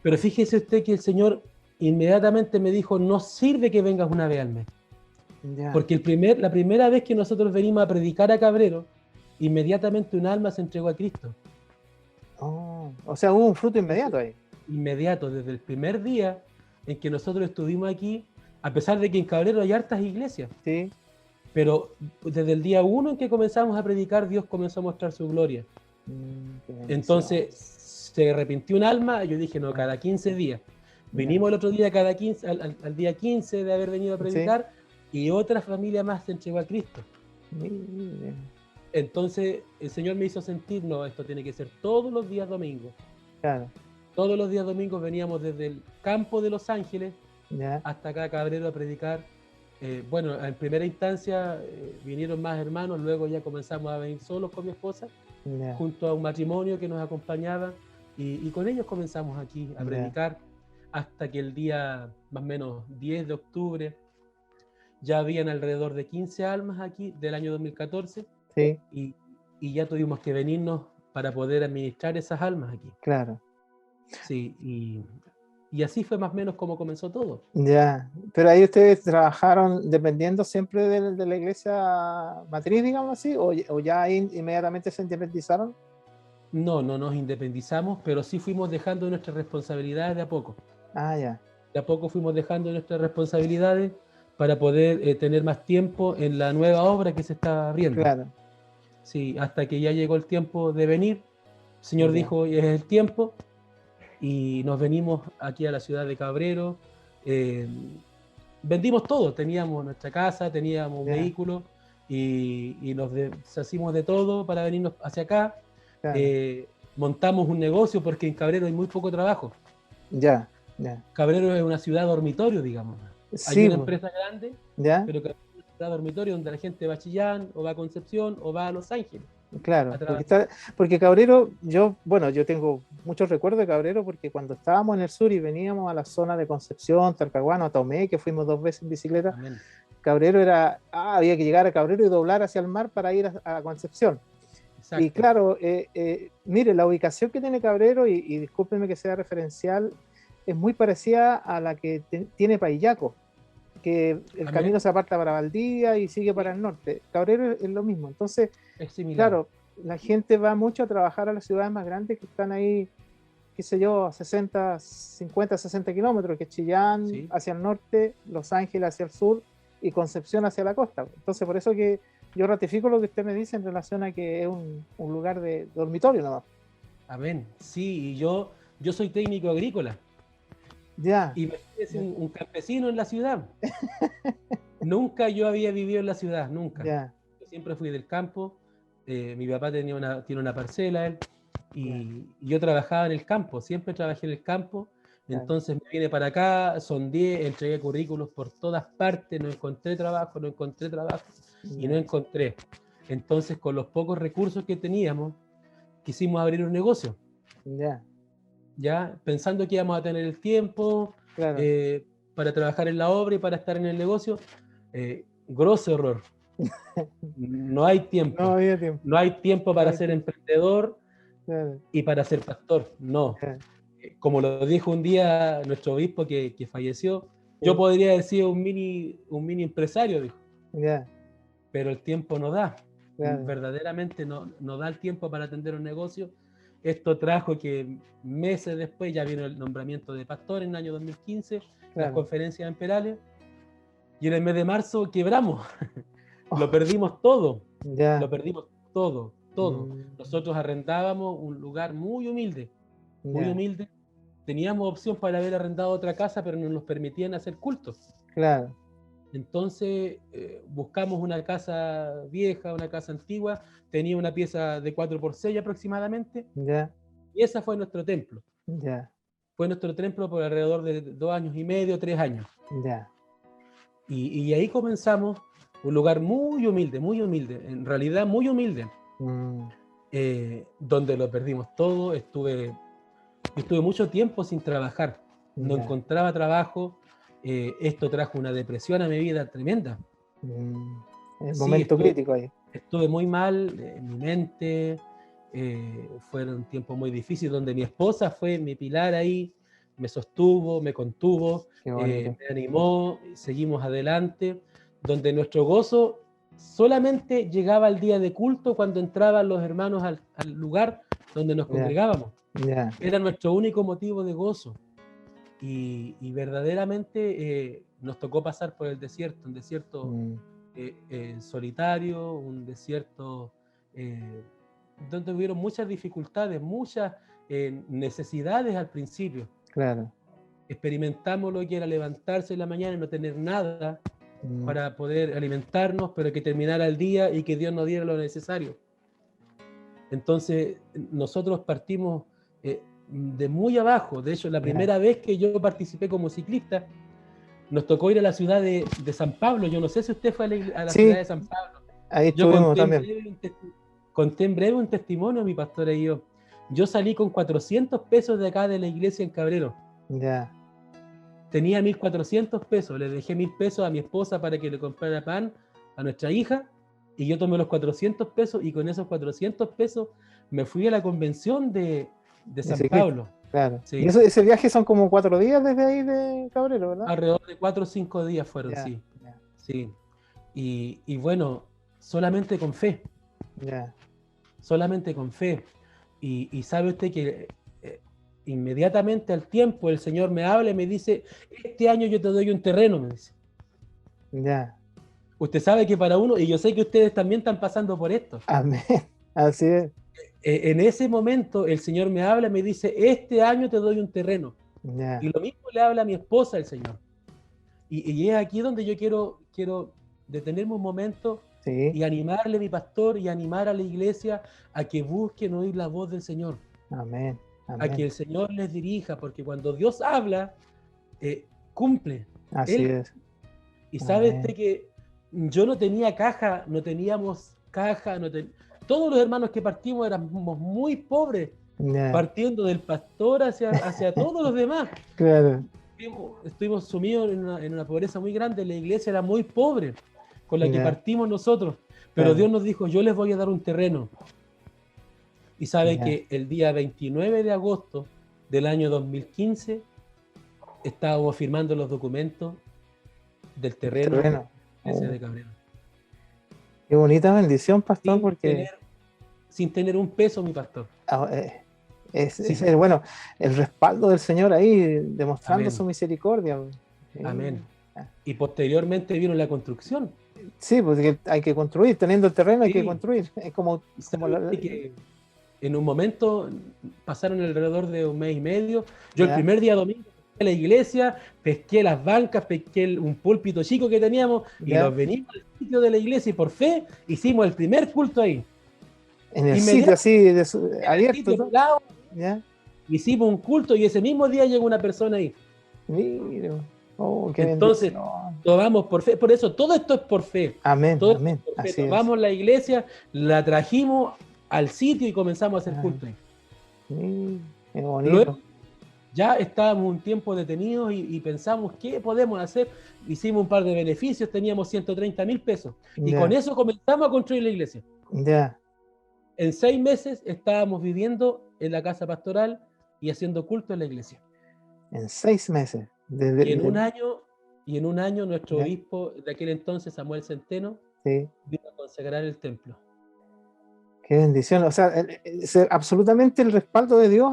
Pero fíjese usted que el Señor inmediatamente me dijo, no sirve que vengas una vez al mes. ya. Porque la primera vez que nosotros venimos a predicar a Cabrero, inmediatamente un alma se entregó a Cristo. Oh, o sea, hubo un fruto inmediato ahí. Inmediato, desde el primer día en que nosotros estuvimos aquí, a pesar de que en Cabrero hay hartas iglesias, Sí. pero desde el día 1 en que comenzamos a predicar, Dios comenzó a mostrar su gloria. Qué bendición. Entonces se arrepintió un alma, yo dije, no, cada 15 días. Vinimos el otro día, al día 15 de haber venido a predicar, y otra familia más se entregó a Cristo. Mire. Entonces el Señor me hizo sentir, no, esto tiene que ser todos los días domingos. Claro, Todos los días domingos veníamos desde el campo de Los Ángeles ya, hasta acá a Cabrero a predicar. Bueno, en primera instancia vinieron más hermanos, luego ya comenzamos a venir solos con mi esposa, ya, junto a un matrimonio que nos acompañaba, y con ellos comenzamos aquí a Ya. predicar, hasta que el día más o menos 10 de octubre ya habían alrededor de 15 almas aquí del año 2014, sí, y ya tuvimos que venirnos para poder administrar esas almas aquí. claro, Sí, y así fue más o menos como comenzó todo. ya. Pero ahí ustedes trabajaron dependiendo siempre de la iglesia matriz, digamos así, o ya ahí inmediatamente se independizaron. No nos independizamos, pero sí fuimos dejando nuestras responsabilidades de a poco. Ya, De a poco fuimos dejando nuestras responsabilidades para poder tener más tiempo en la nueva obra que se estaba abriendo. claro, Sí, hasta que ya llegó el tiempo de venir. El Señor Ya. dijo, es el tiempo. y nos venimos aquí a la ciudad de Cabrero. Vendimos todo, teníamos nuestra casa, teníamos un vehículo y nos deshacimos de todo para venirnos hacia acá. Claro. Montamos un negocio porque en Cabrero hay muy poco trabajo. Ya. Cabrero es una ciudad dormitorio, digamos. Sí, Hay una pues. empresa grande, ¿Ya? pero Cabrero es una ciudad dormitorio donde la gente va a Chillán, o va a Concepción, o va a Los Ángeles. Claro, a porque Cabrero, yo tengo muchos recuerdos de Cabrero porque cuando estábamos en el sur y veníamos a la zona de Concepción, Talcahuano, Tomé, que fuimos 2 veces en bicicleta, Amén. Cabrero había que llegar a Cabrero y doblar hacia el mar para ir a Concepción. Exacto. Y claro, mire, la ubicación que tiene Cabrero, y discúlpenme que sea referencial, es muy parecida a la que tiene Paillaco, que el Amén. camino se aparta para Valdivia y sigue para el norte. Cabrero es lo mismo. Entonces, Es similar. claro, la gente va mucho a trabajar a las ciudades más grandes que están ahí, qué sé yo, a 50, 60 kilómetros, que es Chillán Sí. hacia el norte, Los Ángeles hacia el sur y Concepción hacia la costa. Entonces, por eso que yo ratifico lo que usted me dice en relación a que es un lugar de dormitorio nomás. Amén. Sí, y yo soy técnico agrícola. Ya. Y me parece un campesino en la ciudad. Nunca yo había vivido en la ciudad, nunca. Ya. Yo siempre fui del campo. Mi papá tiene una parcela, él, y yo trabajaba en el campo, siempre trabajé en el campo. Entonces me vine para acá, sondeé, entregué currículos por todas partes, no encontré trabajo, y no encontré. Entonces, con los pocos recursos que teníamos, quisimos abrir un negocio. Ya, pensando que íbamos a tener el tiempo para trabajar en la obra y para estar en el negocio. Grosso error. No hay tiempo. No había tiempo. No hay tiempo para ser emprendedor y para ser pastor. No. Como lo dijo un día nuestro obispo que falleció, yo podría haber sido un mini empresario, dijo. Pero el tiempo no da. Verdaderamente no da el tiempo para atender un negocio. Esto trajo que meses después ya vino el nombramiento de pastor en el año 2015, las conferencias en Perales, y en el mes de marzo quebramos. Lo perdimos todo. Lo perdimos todo. Nosotros arrendábamos un lugar muy humilde. Teníamos opción para haber arrendado otra casa, pero no nos permitían hacer cultos. Entonces buscamos una casa vieja, una casa antigua, tenía una pieza de 4x6 aproximadamente, y esa fue nuestro templo. Fue nuestro templo por alrededor de 2 años y medio, 3 años. Y ahí comenzamos, un lugar muy humilde, en realidad muy humilde, donde lo perdimos todo. Estuve mucho tiempo sin trabajar, no encontraba trabajo. Esto trajo una depresión a mi vida tremenda. El momento crítico ahí. Estuve muy mal en mi mente. Fueron tiempos muy difíciles donde mi esposa fue mi pilar ahí, me sostuvo, me contuvo, me animó, seguimos adelante, donde nuestro gozo solamente llegaba al día de culto cuando entraban los hermanos al lugar donde nos congregábamos. Era nuestro único motivo de gozo. Y verdaderamente nos tocó pasar por el desierto, un desierto solitario, un desierto donde hubieron muchas dificultades, muchas necesidades al principio. Experimentamos lo que era levantarse en la mañana y no tener nada para poder alimentarnos, pero que terminara el día y que Dios nos diera lo necesario. Entonces nosotros partimos de muy abajo. De hecho, la primera vez que yo participé como ciclista, nos tocó ir a la ciudad de San Pablo. Yo no sé si usted fue a la ciudad de San Pablo. Ahí estuvimos también. Conté en breve un testimonio, mi pastor y yo. Yo salí con 400 pesos de acá de la iglesia en Cabrero. Tenía 1.400 pesos. Le dejé 1.000 pesos a mi esposa para que le comprara pan a nuestra hija, y yo tomé los 400 pesos y con esos 400 pesos me fui a la convención de San Pablo. Sí. Y ese viaje son como 4 días desde ahí de Cabrero, ¿verdad? Alrededor de 4 o 5 días fueron, sí. Y bueno, solamente con fe. Solamente con fe. Y sabe usted que inmediatamente al tiempo el Señor me habla y me dice: este año yo te doy un terreno, me dice. Usted sabe que para uno, y yo sé que ustedes también están pasando por esto. Amén. Así es. En ese momento el Señor me habla y me dice, este año te doy un terreno. Ya. Y lo mismo le habla a mi esposa el Señor. Y es aquí donde yo quiero detenerme un momento Sí. y animarle a mi pastor y animar a la iglesia a que busquen oír la voz del Señor, Amén. a que Amén. el Señor les dirija, porque cuando Dios habla, cumple. Así es. Y sabe Amén. usted que yo no tenía caja, no teníamos caja, todos los hermanos que partimos éramos muy pobres, Ya. partiendo del pastor hacia todos los demás. Claro. Estuvimos sumidos en una pobreza muy grande, la iglesia era muy pobre, con la que Ya. partimos nosotros, pero Claro. Dios nos dijo, yo les voy a dar un terreno. Y sabe Ya. que el día 29 de agosto del año 2015 estábamos firmando los documentos del terreno de Terreno. la iglesia Oh, de Cabrera. qué bonita bendición, pastor, Sin porque tener un peso, mi pastor. es bueno, el respaldo del Señor ahí, demostrando Amén. su misericordia. Amén. Y posteriormente vino la construcción. Sí, porque hay que construir, teniendo el terreno hay que Sí. construir. Es como ¿Sabe que en un momento pasaron alrededor de un mes y medio? Yo Ya. el primer día domingo pesqué la iglesia, pesqué las bancas, pesqué un púlpito chico que teníamos y Ya. nos venimos al sitio de la iglesia y por fe hicimos el primer culto ahí. en el Inmediato, sitio así En el abierto. sitio ¿no? pelado, Ya. hicimos un culto y ese mismo día llegó una persona ahí. Mira. Oh, qué Entonces, bendición. lo vamos por fe. Por eso, todo esto es por fe. Amén, Todo esto amén. es por fe. Así es. Tomamos la iglesia, la trajimos al sitio y comenzamos a hacer Ah. culto ahí. Qué bonito. Luego, ya estábamos un tiempo detenidos y pensamos, ¿qué podemos hacer? Hicimos un par de beneficios, teníamos 130,000 pesos. Y Ya. con eso comenzamos a construir la iglesia. Ya. En 6 meses estábamos viviendo en la casa pastoral y haciendo culto en la iglesia. En 6 meses. Y en un año nuestro Ya. obispo de aquel entonces, Samuel Centeno, Sí. vino a consagrar el templo. Qué bendición. O sea, absolutamente el respaldo de Dios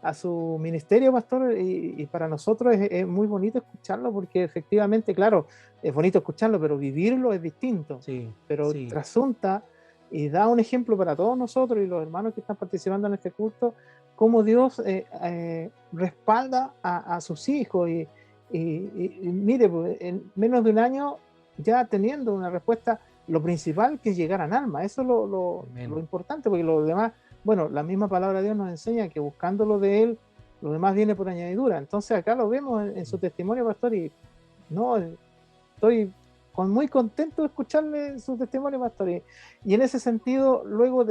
a su ministerio, pastor, y para nosotros es muy bonito escucharlo, porque efectivamente, claro, es bonito escucharlo, pero vivirlo es distinto. Sí, Pero sí, trasunta y da un ejemplo para todos nosotros y los hermanos que están participando en este culto, cómo Dios respalda a sus hijos. Y mire, pues, en menos de un año ya teniendo una respuesta, lo principal que es llegar al alma, eso es Amén. lo importante, porque lo demás, bueno, la misma palabra de Dios nos enseña que buscándolo de Él, lo demás viene por añadidura. Entonces acá lo vemos en su testimonio, pastor, y no, estoy muy contento de escucharle su testimonio, pastor. Y en ese sentido, luego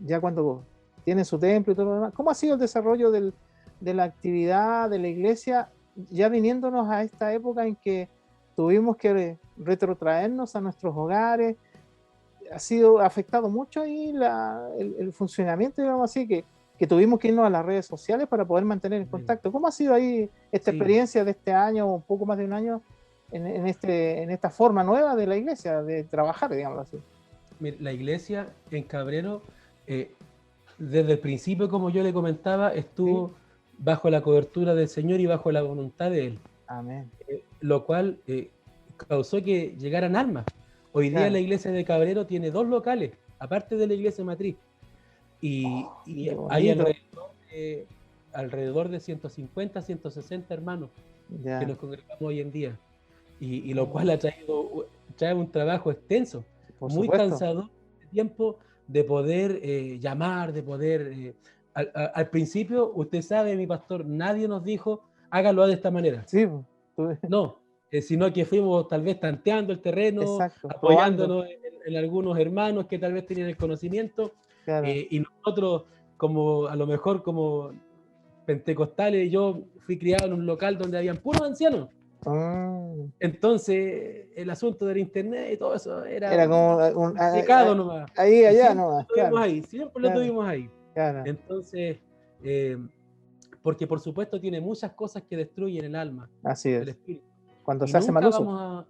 ya cuando tiene su templo y todo lo demás, ¿cómo ha sido el desarrollo de la actividad de la iglesia, ya viniéndonos a esta época en que tuvimos que retrotraernos a nuestros hogares? Ha sido afectado mucho ahí el funcionamiento, digamos así, que tuvimos que irnos a las redes sociales para poder mantener el contacto. ¿Cómo ha sido ahí esta Sí. experiencia de este año, un poco más de un año, en esta forma nueva de la iglesia, de trabajar, digamos así? Mire, la iglesia en Cabrero, desde el principio, como yo le comentaba, estuvo bajo la cobertura del Señor y bajo la voluntad de Él. Amén. Lo cual causó que llegaran almas. Hoy día Claro. la iglesia de Cabrero tiene 2 locales, aparte de la iglesia matriz. Y qué hay bonito. alrededor de 150, 160 hermanos Ya. que nos congregamos hoy en día. Y lo cual trae un trabajo extenso, Por muy supuesto. cansador de tiempo de poder llamar, de poder... al principio, usted sabe, mi pastor, nadie nos dijo, hágalo de esta manera. Sí, No, sino que fuimos tal vez tanteando el terreno, exacto, apoyándonos en algunos hermanos que tal vez tenían el conocimiento, claro. y nosotros, como a lo mejor como pentecostales, yo fui criado en un local donde habían puros ancianos. Entonces, el asunto del internet y todo eso Era como un pecado nomás. ahí, Y allá siempre nomás, lo tuvimos claro, ahí, siempre Claro. lo tuvimos ahí. claro. Entonces, porque por supuesto tiene muchas cosas que destruyen el alma, Así el es. espíritu. Cuando Y se hace mal nunca uso.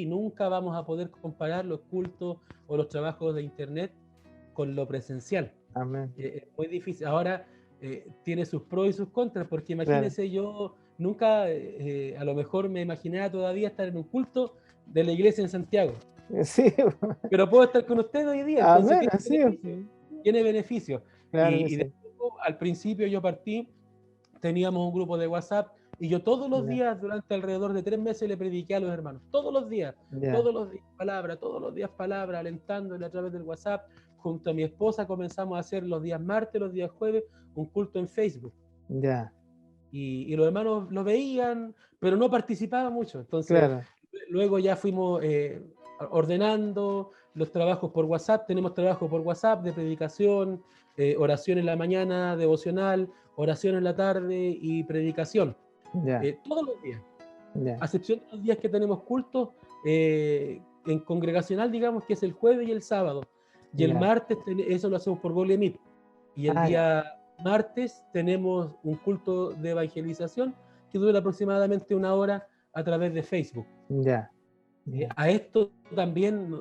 nunca vamos a poder comparar los cultos o los trabajos de internet con lo presencial. Amén. Es muy difícil. Ahora tiene sus pros y sus contras, porque imagínense, yo nunca, a lo mejor me imaginaba todavía estar en un culto de la iglesia en Santiago. Sí, pero puedo estar con usted hoy día, entonces amén, así es. tiene beneficio. Claro Y, que y de sí. poco, al principio yo partí, teníamos un grupo de WhatsApp y yo todos los Ya, días, durante alrededor de 3 meses, le prediqué a los hermanos, ya, todos los días palabra, alentándole a través del WhatsApp. Junto a mi esposa comenzamos a hacer los días martes, los días jueves, un culto en Facebook. ya, Y los hermanos lo veían, pero no participaban mucho. Entonces, claro, luego ya fuimos ordenando los trabajos por WhatsApp. Tenemos trabajo por WhatsApp de predicación, oración en la mañana, devocional, oración en la tarde y predicación. ya, Todos los días, ya, a excepción de los días que tenemos cultos en congregacional, digamos, que es el jueves y el sábado. Y el ya. martes, eso lo hacemos por Google Meet. Y el Ah, ya, día martes tenemos un culto de evangelización que dura aproximadamente 1 hora a través de Facebook. ya, ya, A esto también,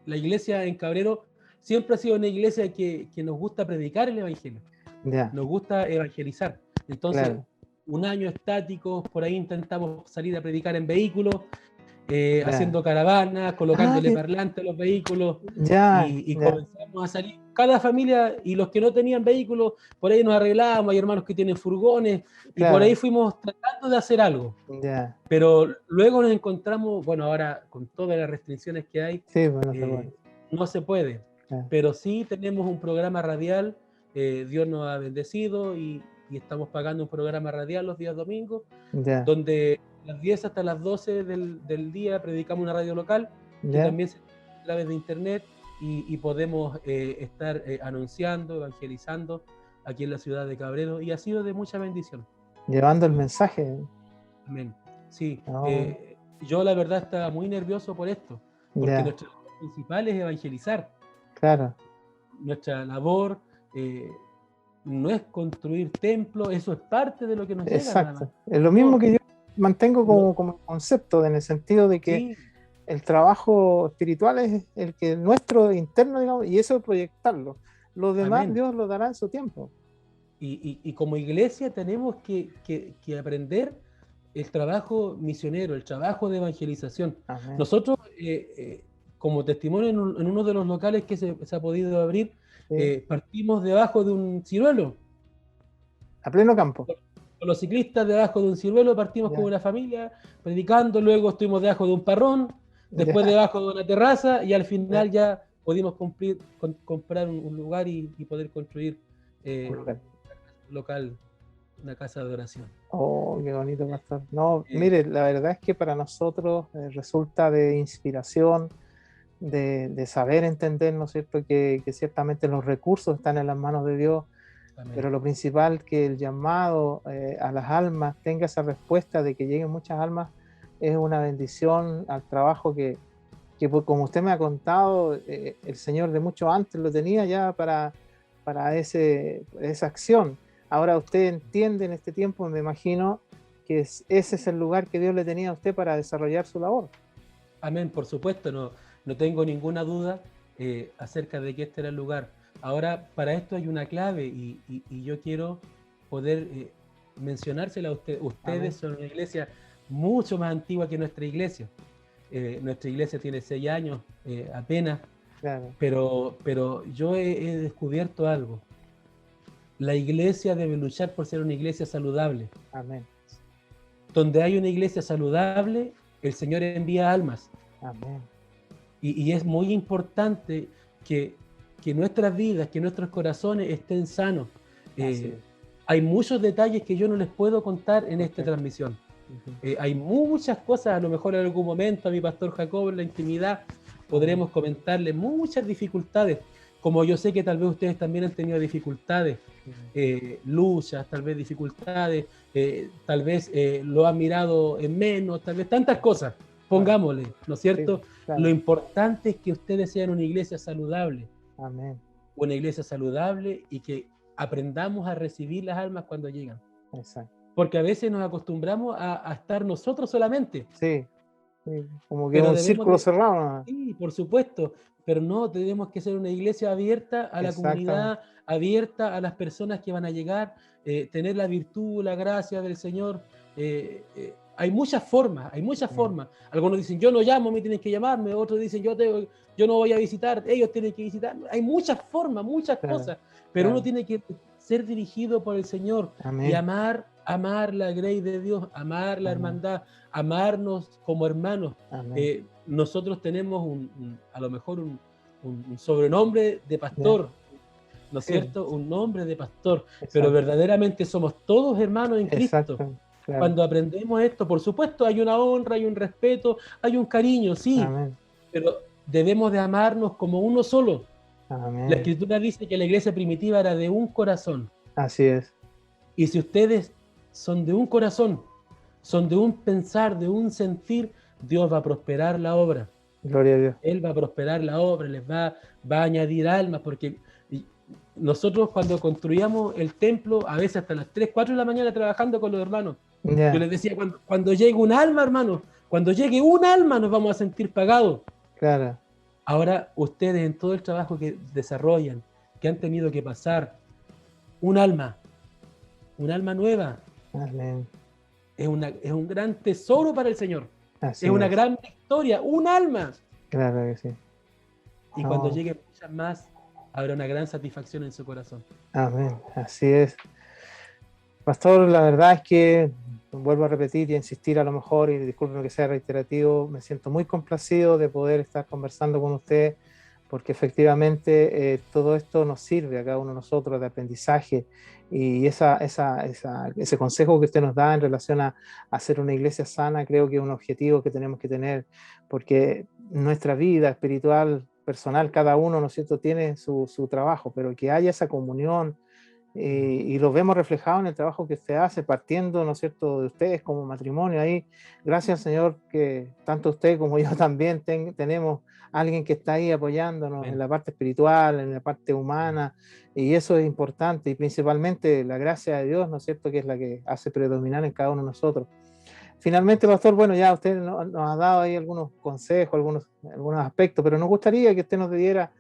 la iglesia en Cabrero siempre ha sido una iglesia que nos gusta predicar el evangelio, ya, nos gusta evangelizar. Entonces, claro, un año estático, por ahí intentamos salir a predicar en vehículos, ya. haciendo caravanas, Ah, colocándole parlantes a los vehículos ya, y ya, comenzamos a salir. Cada familia y los que no tenían vehículos, por ahí nos arreglábamos, hay hermanos que tienen furgones y por ahí claro, fuimos tratando de hacer algo. ya. Pero luego nos encontramos, bueno, ahora con todas las restricciones que hay, Sí, bueno, se eh, puede. no se puede. Ya, Pero sí tenemos un programa radial, Dios nos ha bendecido y estamos pagando un programa radial los días domingos, ya, donde a las 10 hasta las 12 del día predicamos una radio local que ya. también se a través de internet y podemos estar anunciando, evangelizando aquí en la ciudad de Cabrero y ha sido de mucha bendición. Llevando el mensaje. Amén. Sí, No, yo la verdad estaba muy nervioso por esto, porque ya, nuestra labor principal es evangelizar. claro, Nuestra labor no es construir templos, eso es parte de lo que nos llega nada más. exacto. Es lo mismo No, que yo mantengo no, como concepto, en el sentido de que sí, el trabajo espiritual es el que nuestro interno, digamos, y eso es proyectarlo. Lo demás amén. Dios lo dará en su tiempo. Y como iglesia tenemos que aprender el trabajo misionero, el trabajo de evangelización. Amén. Nosotros, como testimonio en uno de los locales que se ha podido abrir, Sí. partimos debajo de un ciruelo. A pleno campo. Con los ciclistas debajo de un ciruelo partimos con Ya, una familia, predicando, luego estuvimos debajo de un parrón, después ya, debajo de una terraza y al ya. final ya pudimos comprar un lugar y poder construir Un lugar. un local, una casa de oración. Oh, qué bonito, pastor. No, Eh, mire, la verdad es que para nosotros resulta de inspiración, de saber entender, ¿no es cierto?, que ciertamente los recursos están en las manos de Dios, amén. pero lo principal, que el llamado a las almas tenga esa respuesta de que lleguen muchas almas, es una bendición al trabajo que pues, como usted me ha contado, el Señor de mucho antes lo tenía ya para esa acción. Ahora usted entiende en este tiempo, me imagino, que ese es el lugar que Dios le tenía a usted para desarrollar su labor. Amén, por supuesto, no tengo ninguna duda acerca de que este era el lugar. Ahora, para esto hay una clave y yo quiero poder mencionársela a ustedes. Ustedes Amén. son una iglesia mucho más antigua que nuestra iglesia. Nuestra iglesia tiene 6 años apenas, Claro, pero yo he descubierto algo. La iglesia debe luchar por ser una iglesia saludable. amén, Donde hay una iglesia saludable, el Señor envía almas. amén. Y es muy importante que nuestras vidas, que nuestros corazones estén sanos. Así es. Hay muchos detalles que yo no les puedo contar en esta Perfecto. transmisión. Ujú. Hay muchas cosas, a lo mejor en algún momento a mi pastor Jacob en la intimidad podremos comentarle muchas dificultades, como yo sé que tal vez ustedes también han tenido dificultades, luchas, tal vez dificultades, tal vez lo han mirado en menos, tal vez tantas cosas, pongámosle, ¿no es cierto? Sí, claro. Lo importante es que ustedes sean una iglesia saludable, Amén. una iglesia saludable y que aprendamos a recibir las almas cuando llegan. Exacto. Porque a veces nos acostumbramos a estar nosotros solamente, Sí, sí, como que pero un debemos círculo de, cerrado, ¿no? sí, por supuesto, pero no, tenemos que ser una iglesia abierta a la Exactamente. comunidad, abierta a las personas que van a llegar, tener la virtud, la gracia del Señor, hay muchas formas, hay muchas formas. Algunos dicen, yo no llamo, me tienen que llamarme. Otros dicen, yo no voy a visitar, ellos tienen que visitar. Hay muchas formas, muchas cosas. Pero uno tiene que ser dirigido por el Señor y amar la grey de Dios, amar la hermandad, amarnos como hermanos. Nosotros tenemos a lo mejor un sobrenombre de pastor, ¿no es cierto? Un nombre de pastor, pero verdaderamente somos todos hermanos en Cristo. Cuando aprendemos esto, por supuesto, hay una honra, hay un respeto, hay un cariño, sí, pero debemos de amarnos como uno solo. La Escritura dice que la iglesia primitiva era de un corazón. Así es. Y si ustedes son de un corazón, son de un pensar, de un sentir, Dios va a prosperar la obra. Gloria a Dios. Él va a prosperar la obra, les va a añadir almas, porque nosotros cuando construíamos el templo, a veces hasta las 3, 4 de la mañana trabajando con los hermanos, yo les decía, cuando llegue un alma, hermano, cuando llegue un alma nos vamos a sentir pagados. Claro. Ahora ustedes en todo el trabajo que desarrollan, que han tenido que pasar, un alma nueva, Amén. es un gran tesoro para el Señor. Así es una gran victoria, un alma. Claro que sí. Y cuando lleguen muchas más, habrá una gran satisfacción en su corazón. Amén, así es. Pastor, la verdad es que, vuelvo a repetir y a insistir a lo mejor, y disculpen que sea reiterativo, me siento muy complacido de poder estar conversando con usted, porque efectivamente todo esto nos sirve a cada uno de nosotros de aprendizaje, y ese consejo que usted nos da en relación a hacer una iglesia sana, creo que es un objetivo que tenemos que tener, porque nuestra vida espiritual, personal, cada uno, ¿no es cierto?, tiene su trabajo, pero que haya esa comunión, y lo vemos reflejado en el trabajo que usted hace, partiendo, ¿no es cierto?, de ustedes como matrimonio ahí. Gracias, Señor, que tanto usted como yo también tenemos alguien que está ahí apoyándonos en la parte espiritual, en la parte humana, y eso es importante, y principalmente la gracia de Dios, ¿no es cierto?, que es la que hace predominar en cada uno de nosotros. Finalmente, pastor, bueno, ya usted nos ha dado ahí algunos consejos, algunos aspectos, pero nos gustaría que usted nos diera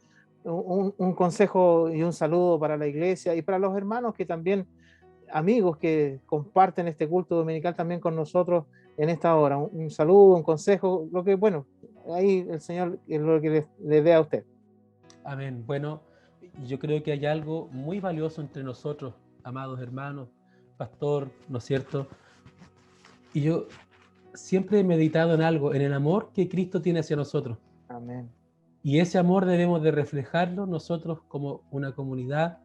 un consejo y un saludo para la iglesia y para los hermanos que también, amigos que comparten este culto dominical también con nosotros en esta hora. Un saludo, un consejo, lo que, bueno, ahí el Señor es lo que le dé a usted. Amén. Bueno, yo creo que hay algo muy valioso entre nosotros, amados hermanos, pastor, ¿no es cierto? Y yo siempre he meditado en algo, en el amor que Cristo tiene hacia nosotros. Amén. Y ese amor debemos de reflejarlo nosotros como una comunidad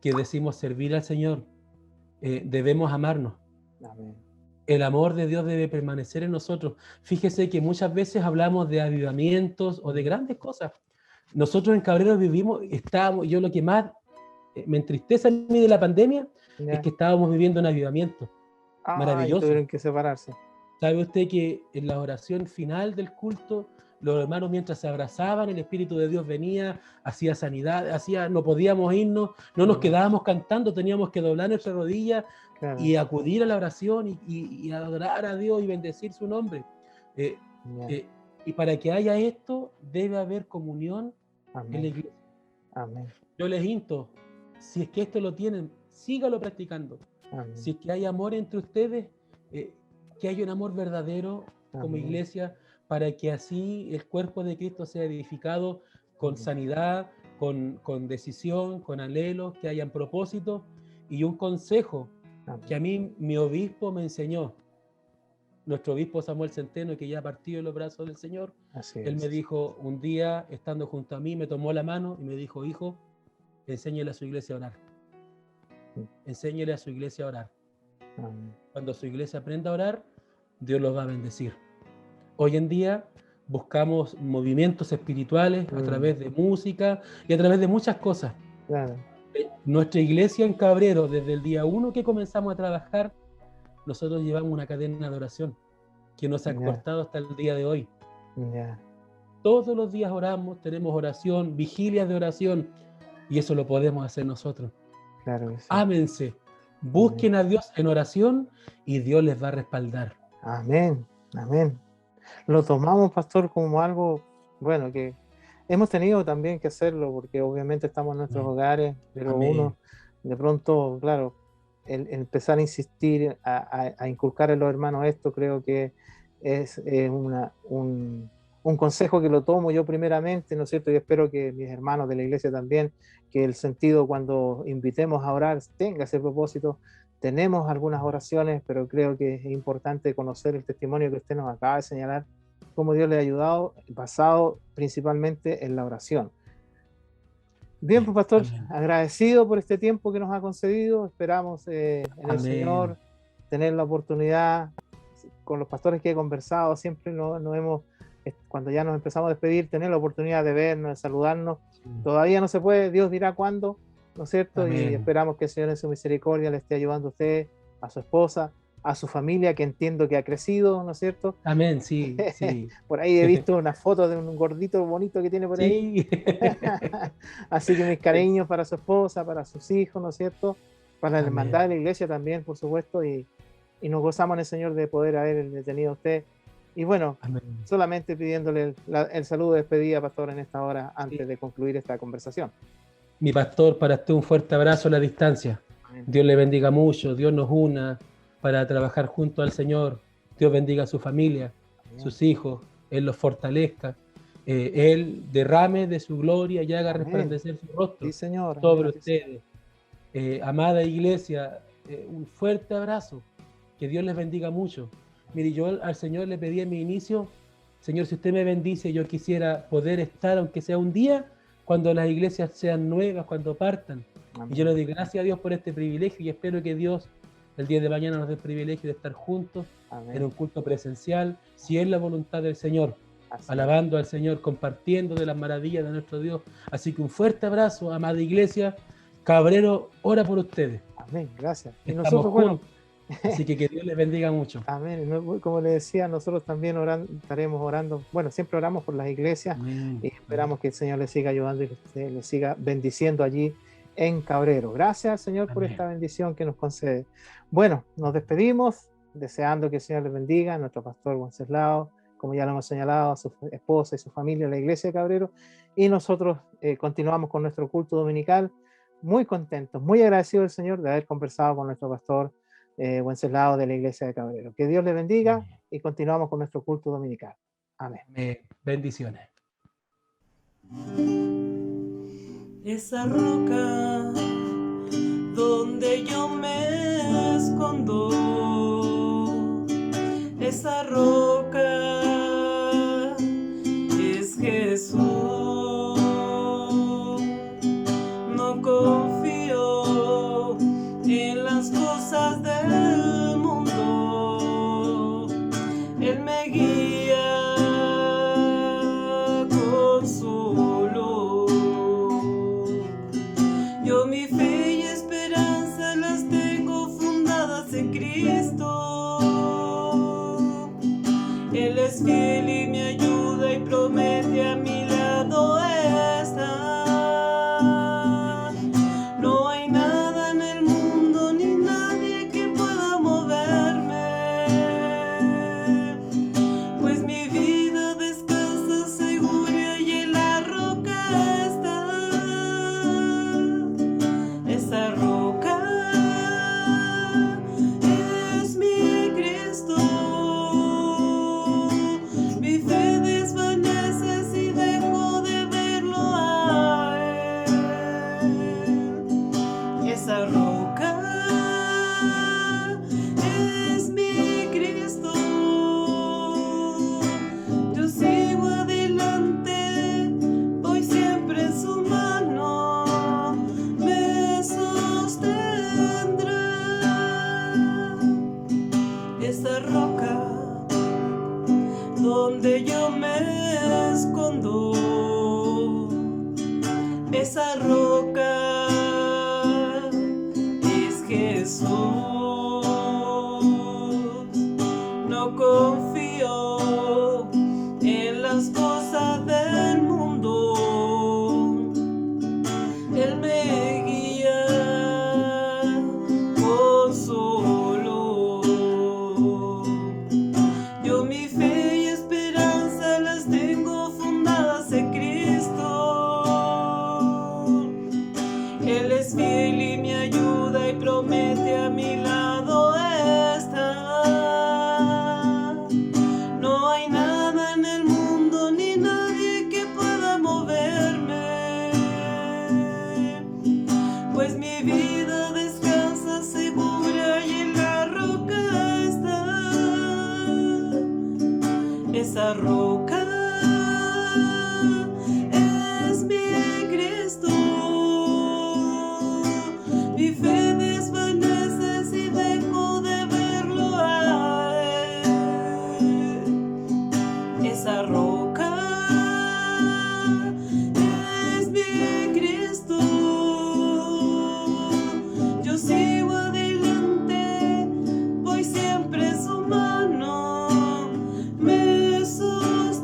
que decimos servir al Señor. Debemos amarnos. Amén. El amor de Dios debe permanecer en nosotros. Fíjese que muchas veces hablamos de avivamientos o de grandes cosas. Nosotros en Cabreros yo lo que más me entristece a mí de la pandemia es que estábamos viviendo un avivamiento maravilloso. Tuvieron que separarse. ¿Sabe usted que en la oración final del culto, los hermanos mientras se abrazaban, el Espíritu de Dios venía, hacía sanidad, no podíamos irnos, no nos quedábamos cantando, teníamos que doblar nuestra rodilla y acudir a la oración y adorar a Dios y bendecir su nombre. Y para que haya esto, debe haber comunión en la iglesia. Amén. Yo les insto, si es que esto lo tienen, sígalo practicando. Amén. Si es que hay amor entre ustedes, que haya un amor verdadero como iglesia, para que así el cuerpo de Cristo sea edificado con sanidad, con decisión, con anhelos, que hayan propósitos. Y un consejo que a mí mi obispo me enseñó, nuestro obispo Samuel Centeno, que ya partió en los brazos del Señor, él me dijo un día, estando junto a mí, me tomó la mano y me dijo: hijo, enséñele a su iglesia a orar. Enséñele a su iglesia a orar. Cuando su iglesia aprenda a orar, Dios los va a bendecir. Hoy en día buscamos movimientos espirituales a través de música y a través de muchas cosas. Claro. Nuestra iglesia en Cabrero, desde el día 1 que comenzamos a trabajar, nosotros llevamos una cadena de oración que nos ha cortado hasta el día de hoy. Todos los días oramos, tenemos oración, vigilias de oración, y eso lo podemos hacer nosotros. Claro que sí. Ámense, busquen a Dios en oración y Dios les va a respaldar. Amén, amén. Lo tomamos, pastor, como algo, bueno, que hemos tenido también que hacerlo, porque obviamente estamos en nuestros hogares, pero uno de pronto, claro, el empezar a insistir, a inculcar en los hermanos esto, creo que es un consejo que lo tomo yo primeramente, ¿no es cierto? Y espero que mis hermanos de la iglesia también, que el sentido cuando invitemos a orar tenga ese propósito. Tenemos algunas oraciones, pero creo que es importante conocer el testimonio que usted nos acaba de señalar, cómo Dios le ha ayudado, basado principalmente en la oración. Bien, pues pastor, Amén. agradecido por este tiempo que nos ha concedido. Esperamos en el Amén. Señor tener la oportunidad. Con los pastores que he conversado, siempre nos hemos, cuando ya nos empezamos a despedir, tener la oportunidad de vernos, de saludarnos. Todavía no se puede, Dios dirá cuándo, ¿no es cierto? Amén. Y esperamos que el Señor en su misericordia le esté ayudando a usted, a su esposa, a su familia, que entiendo que ha crecido, ¿no es cierto? Amén, sí, sí. Por ahí he visto una foto de un gordito bonito que tiene por ahí. Sí. Así que mis cariños para su esposa, para sus hijos, ¿no es cierto? Para la Amén. hermandad de la iglesia también, por supuesto, y nos gozamos en el Señor de poder haber detenido a usted. Y bueno, Amén. solamente pidiéndole el saludo de despedida, pastor, en esta hora, antes Sí. de concluir esta conversación. Mi pastor, para usted un fuerte abrazo a la distancia. Amén. Dios le bendiga mucho, Dios nos una para trabajar junto al Señor. Dios bendiga a su familia, Amén. sus hijos, Él los fortalezca. Él derrame de su gloria y haga Amén. resplandecer su rostro Sí, Señor. sobre Amén. ustedes. Amada iglesia, un fuerte abrazo. Que Dios les bendiga mucho. Mire, yo al Señor le pedí en mi inicio, Señor, si usted me bendice, yo quisiera poder estar, aunque sea un día, cuando las iglesias sean nuevas, cuando partan. Amén. Y yo le doy gracias a Dios por este privilegio y espero que Dios el día de mañana nos dé el privilegio de estar juntos Amén. en un culto presencial, si es la voluntad del Señor, Así. alabando al Señor, compartiendo de las maravillas de nuestro Dios. Así que un fuerte abrazo, amada iglesia. Cabrero, ora por ustedes. Amén. Gracias. Y Estamos nosotros, bueno, juntos. Así que Dios les bendiga mucho. amén. Como le decía, nosotros también estaremos orando. Bueno, siempre oramos por las iglesias Amén. y esperamos que el Señor le siga ayudando y le siga bendiciendo allí en Cabrero. Gracias, Señor, por Amén. esta bendición que nos concede. Bueno, nos despedimos deseando que el Señor les bendiga a nuestro pastor Wenceslao, como ya lo hemos señalado, a su esposa y su familia, la iglesia de Cabrero, y nosotros continuamos con nuestro culto dominical, muy contentos, muy agradecidos al Señor de haber conversado con nuestro pastor Wenceslao de la iglesia de Cabrero. Que Dios les bendiga Amén. y continuamos con nuestro culto dominical. Amén. Amén. Bendiciones. Esa roca donde yo me escondo, esa roca es Jesús. No confío en las cosas del mundo, Él me guía con su luz. Yo mi fe y esperanza las tengo fundadas en Cristo. Él es fiel y me ayuda y promete a mi lado estar. No hay nada en el mundo ni nadie que pueda moverme, pues mi vida descansa segura y en la roca está. Esa roca es mi Cristo. Mi fe desvanece si dejo de verlo a Él. Esa roca es mi Cristo. Yo sigo adelante, voy siempre en su mano, me sostendrá. Esa roca donde yo me escondo, esa roca es Jesús. No confío en las cosas del mundo, Él me guía con su luz. Yo mi fe y esperanza las tengo fundadas en Cristo. Él es fiel y me ayuda y promete a mí esa roca es mi Cristo. Mi fe desvanece si dejo de verlo a Él. Esa roca es mi Cristo. Yo sigo adelante, voy siempre en su mano, me sostendrá.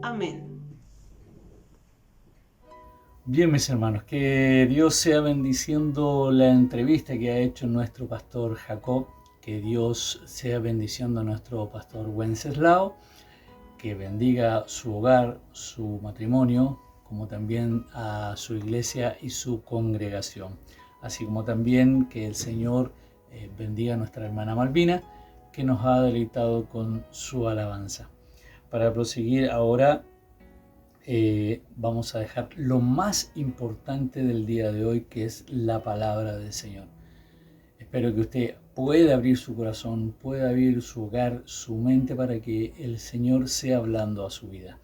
Amén. Bien, mis hermanos, que Dios sea bendiciendo la entrevista que ha hecho nuestro pastor Jacob, que Dios sea bendiciendo a nuestro pastor Wenceslao, que bendiga su hogar, su matrimonio, como también a su iglesia y su congregación, así como también que el Señor bendiga a nuestra hermana Malvina, que nos ha deleitado con su alabanza. Para proseguir ahora, vamos a dejar lo más importante del día de hoy, que es la palabra del Señor. Espero que usted pueda abrir su corazón, pueda abrir su hogar, su mente, para que el Señor sea hablando a su vida.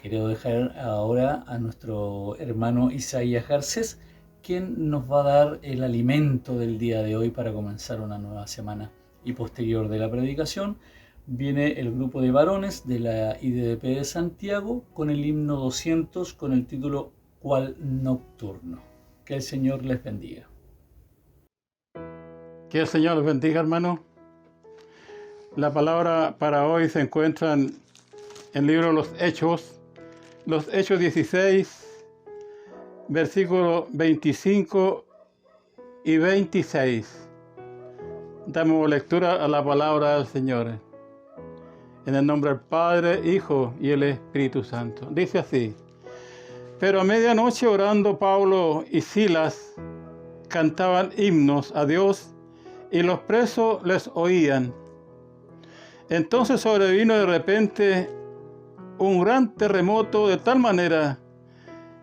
Quiero dejar ahora a nuestro hermano Isaías Garcés, quien nos va a dar el alimento del día de hoy para comenzar una nueva semana. Y posterior de la predicación, viene el grupo de varones de la IDDP de Santiago con el himno 200 con el título Cual Nocturno. Que el Señor les bendiga. Que el Señor les bendiga, hermano. La palabra para hoy se encuentra en el libro de los Hechos 16, versículos 25 y 26. Damos lectura a la palabra del Señor. En el nombre del Padre, Hijo y el Espíritu Santo. Dice así: Pero a medianoche, orando, Pablo y Silas cantaban himnos a Dios, y los presos les oían. Entonces sobrevino de repente un gran terremoto, de tal manera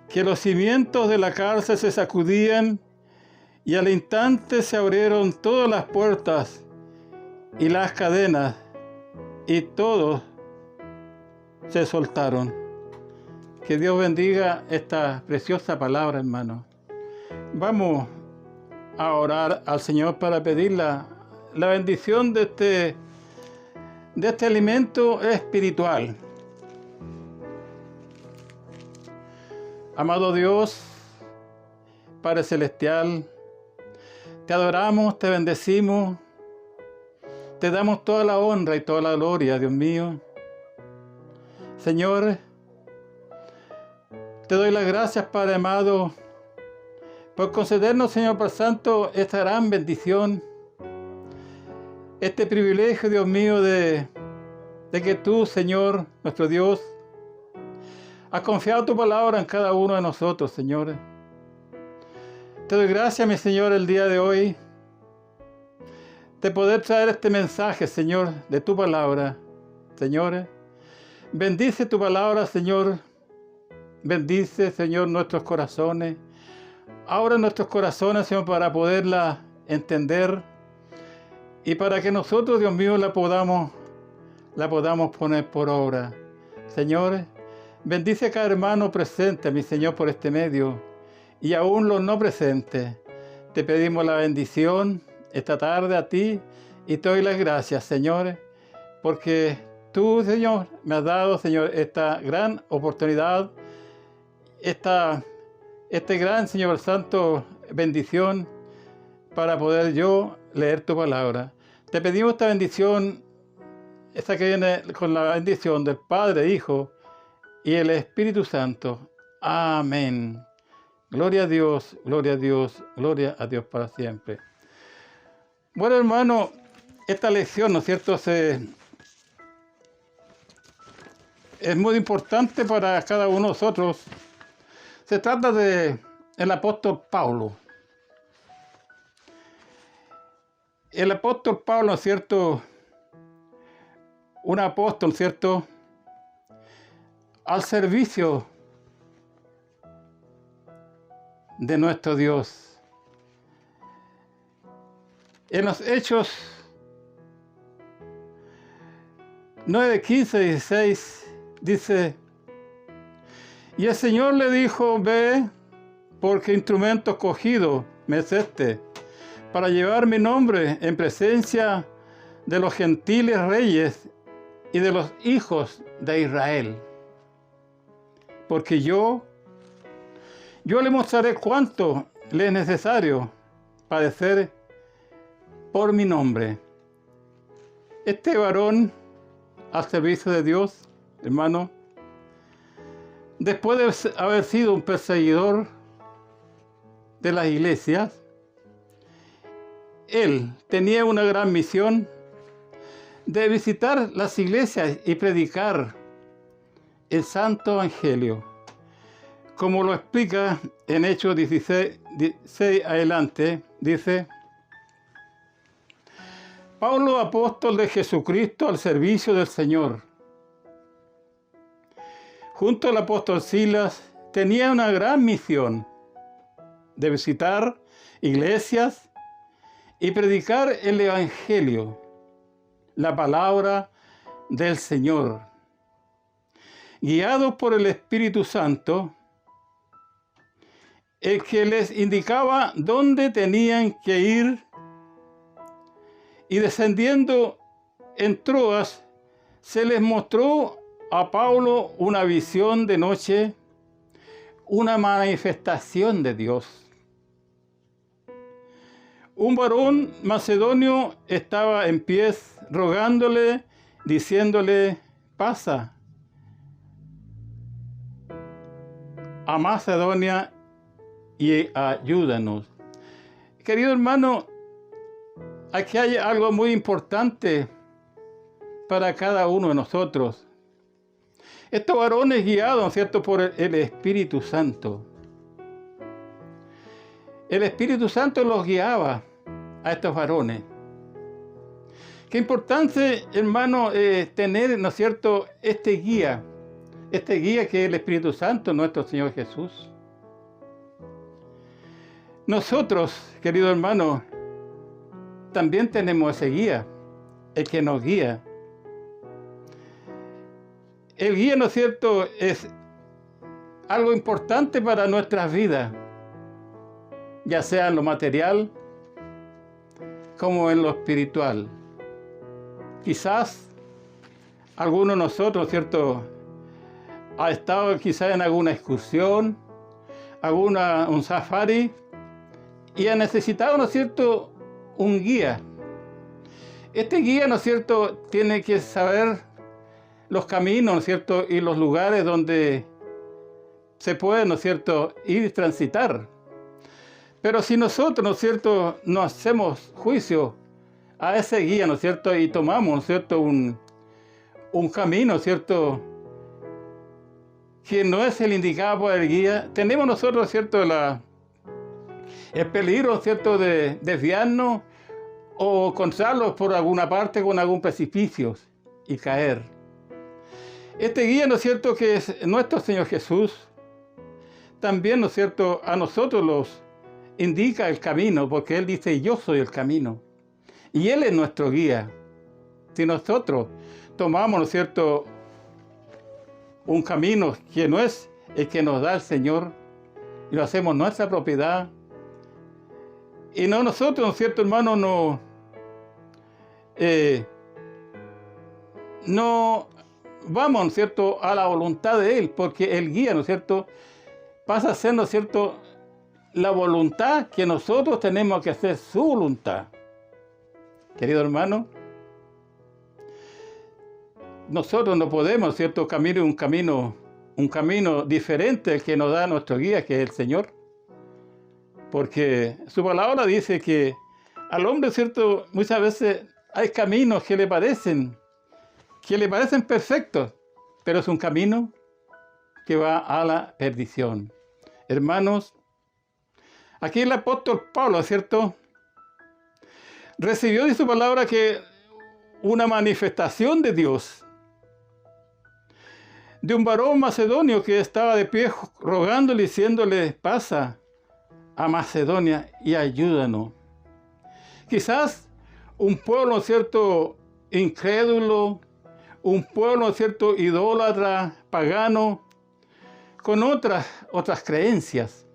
que los cimientos de la cárcel se sacudían, y al instante se abrieron todas las puertas y las cadenas, y todos se soltaron. Que Dios bendiga esta preciosa palabra, hermano. Vamos a orar al Señor para pedir la bendición de este alimento espiritual. Amado Dios, Padre Celestial, te adoramos, te bendecimos, te damos toda la honra y toda la gloria, Dios mío. Señor, te doy las gracias, Padre amado, por concedernos, Señor Padre Santo, esta gran bendición, este privilegio, Dios mío, de que tú, Señor, nuestro Dios, has confiado tu palabra en cada uno de nosotros, Señor. Te doy gracias, mi Señor, el día de hoy, de poder traer este mensaje, Señor, de tu palabra. Señor, bendice tu palabra, Señor. Bendice, Señor, nuestros corazones. Abra nuestros corazones, Señor, para poderla entender y para que nosotros, Dios mío, la podamos poner por obra. Señor, bendice a cada hermano presente, mi Señor, por este medio, y aún los no presentes. Te pedimos la bendición esta tarde a ti, y te doy las gracias, Señor, porque tú, Señor, me has dado, Señor, esta gran oportunidad, esta gran, Señor Santo, bendición para poder yo leer tu palabra. Te pedimos esta bendición, esta que viene con la bendición del Padre, Hijo y el Espíritu Santo. Amén. Gloria a Dios, gloria a Dios, gloria a Dios para siempre. Bueno, hermano, esta lección, ¿no es cierto?, es muy importante para cada uno de nosotros. Se trata del apóstol Pablo. El apóstol Pablo, ¿no es cierto?, un apóstol, ¿cierto?, al servicio de nuestro Dios. En los Hechos 9, 15, 16 dice: y el Señor le dijo: ve, porque instrumento escogido me es este, para llevar mi nombre en presencia de los gentiles reyes y de los hijos de Israel. Porque yo le mostraré cuánto le es necesario padecer por mi nombre. Este varón al servicio de Dios, hermano, después de haber sido un perseguidor de las iglesias, él tenía una gran misión de visitar las iglesias y predicar el Santo Evangelio, como lo explica en Hechos 16 adelante. Dice: Pablo, apóstol de Jesucristo, al servicio del Señor. Junto al apóstol Silas, tenía una gran misión de visitar iglesias y predicar el Evangelio, la palabra del Señor. Guiados por el Espíritu Santo, el que les indicaba dónde tenían que ir, y descendiendo en Troas, se les mostró a Pablo una visión de noche, una manifestación de Dios. Un varón macedonio estaba en pie, rogándole, diciéndole: pasa a Macedonia y ayúdanos. Querido hermano, aquí hay algo muy importante para cada uno de nosotros. Estos varones guiados, ¿no es cierto?, por el Espíritu Santo. El Espíritu Santo los guiaba a estos varones. Qué importante, hermano, tener, ¿no es cierto?, este guía que es el Espíritu Santo, nuestro Señor Jesús. Nosotros, querido hermano, también tenemos ese guía, el que nos guía. El guía, ¿no es cierto?, es algo importante para nuestras vidas, ya sea en lo material como en lo espiritual. Quizás alguno de nosotros, ¿cierto?, ha estado quizás en alguna excursión, un safari, y ha necesitado, ¿no es cierto?, un guía. Este guía, ¿no es cierto?, tiene que saber los caminos, ¿no es cierto?, y los lugares donde se puede, ¿no es cierto?, ir y transitar. Pero si nosotros, ¿no es cierto?, no hacemos juicio a ese guía, ¿no es cierto?, y tomamos, ¿no es cierto?, un camino, ¿no es cierto?, que no es el indicado por el guía, tenemos nosotros, ¿no es cierto?, el peligro, ¿no es cierto?, de desviarnos o cruzarlos por alguna parte con algún precipicio y caer. Este guía, ¿no es cierto?, que es nuestro Señor Jesús, también, ¿no es cierto?, a nosotros los indica el camino, porque Él dice: yo soy el camino. Y Él es nuestro guía. Si nosotros tomamos, ¿no es cierto?, un camino que no es el que nos da el Señor, y lo hacemos nuestra propiedad, y no nosotros, ¿no es cierto, hermano?, no vamos, ¿no es cierto?, a la voluntad de Él, porque el guía, ¿no es cierto?, pasa a ser, ¿no es cierto?, la voluntad que nosotros tenemos que hacer, su voluntad. Querido hermano, nosotros no podemos, ¿cierto?, caminar un camino diferente al que nos da nuestro guía, que es el Señor. Porque su palabra dice que al hombre, ¿cierto?, muchas veces hay caminos que le parecen perfectos, pero es un camino que va a la perdición. Hermanos, aquí el apóstol Pablo, ¿cierto?, recibió de su palabra que una manifestación de Dios, de un varón macedonio que estaba de pie rogándole, diciéndole: pasa a Macedonia y ayúdanos. Quizás un pueblo, ¿no es cierto?, incrédulo, un pueblo, ¿no es cierto?, idólatra, pagano, con otras creencias.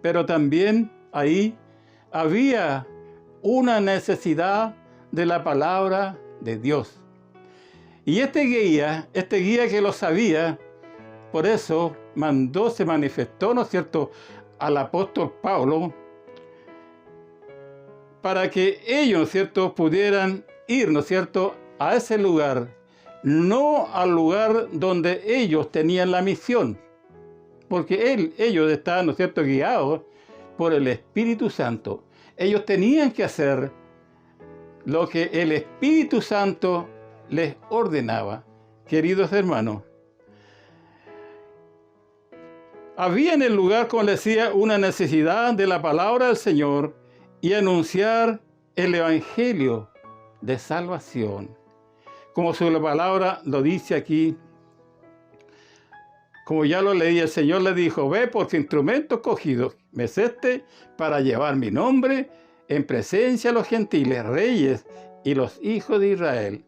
Pero también ahí había una necesidad de la palabra de Dios. Y este guía que lo sabía, por eso se manifestó, ¿no es cierto?, al apóstol Pablo, para que ellos, ¿no es cierto?, pudieran ir, ¿no es cierto?, a ese lugar, no al lugar donde ellos tenían la misión, porque ellos estaban, ¿no es cierto?, guiados por el Espíritu Santo. Ellos tenían que hacer lo que el Espíritu Santo les ordenaba. Queridos hermanos, había en el lugar, como les decía, una necesidad de la palabra del Señor y anunciar el Evangelio de salvación. Como su palabra lo dice aquí, como ya lo leí, el Señor le dijo: ve, porque instrumento escogido me es este para llevar mi nombre en presencia de los gentiles, reyes y los hijos de Israel.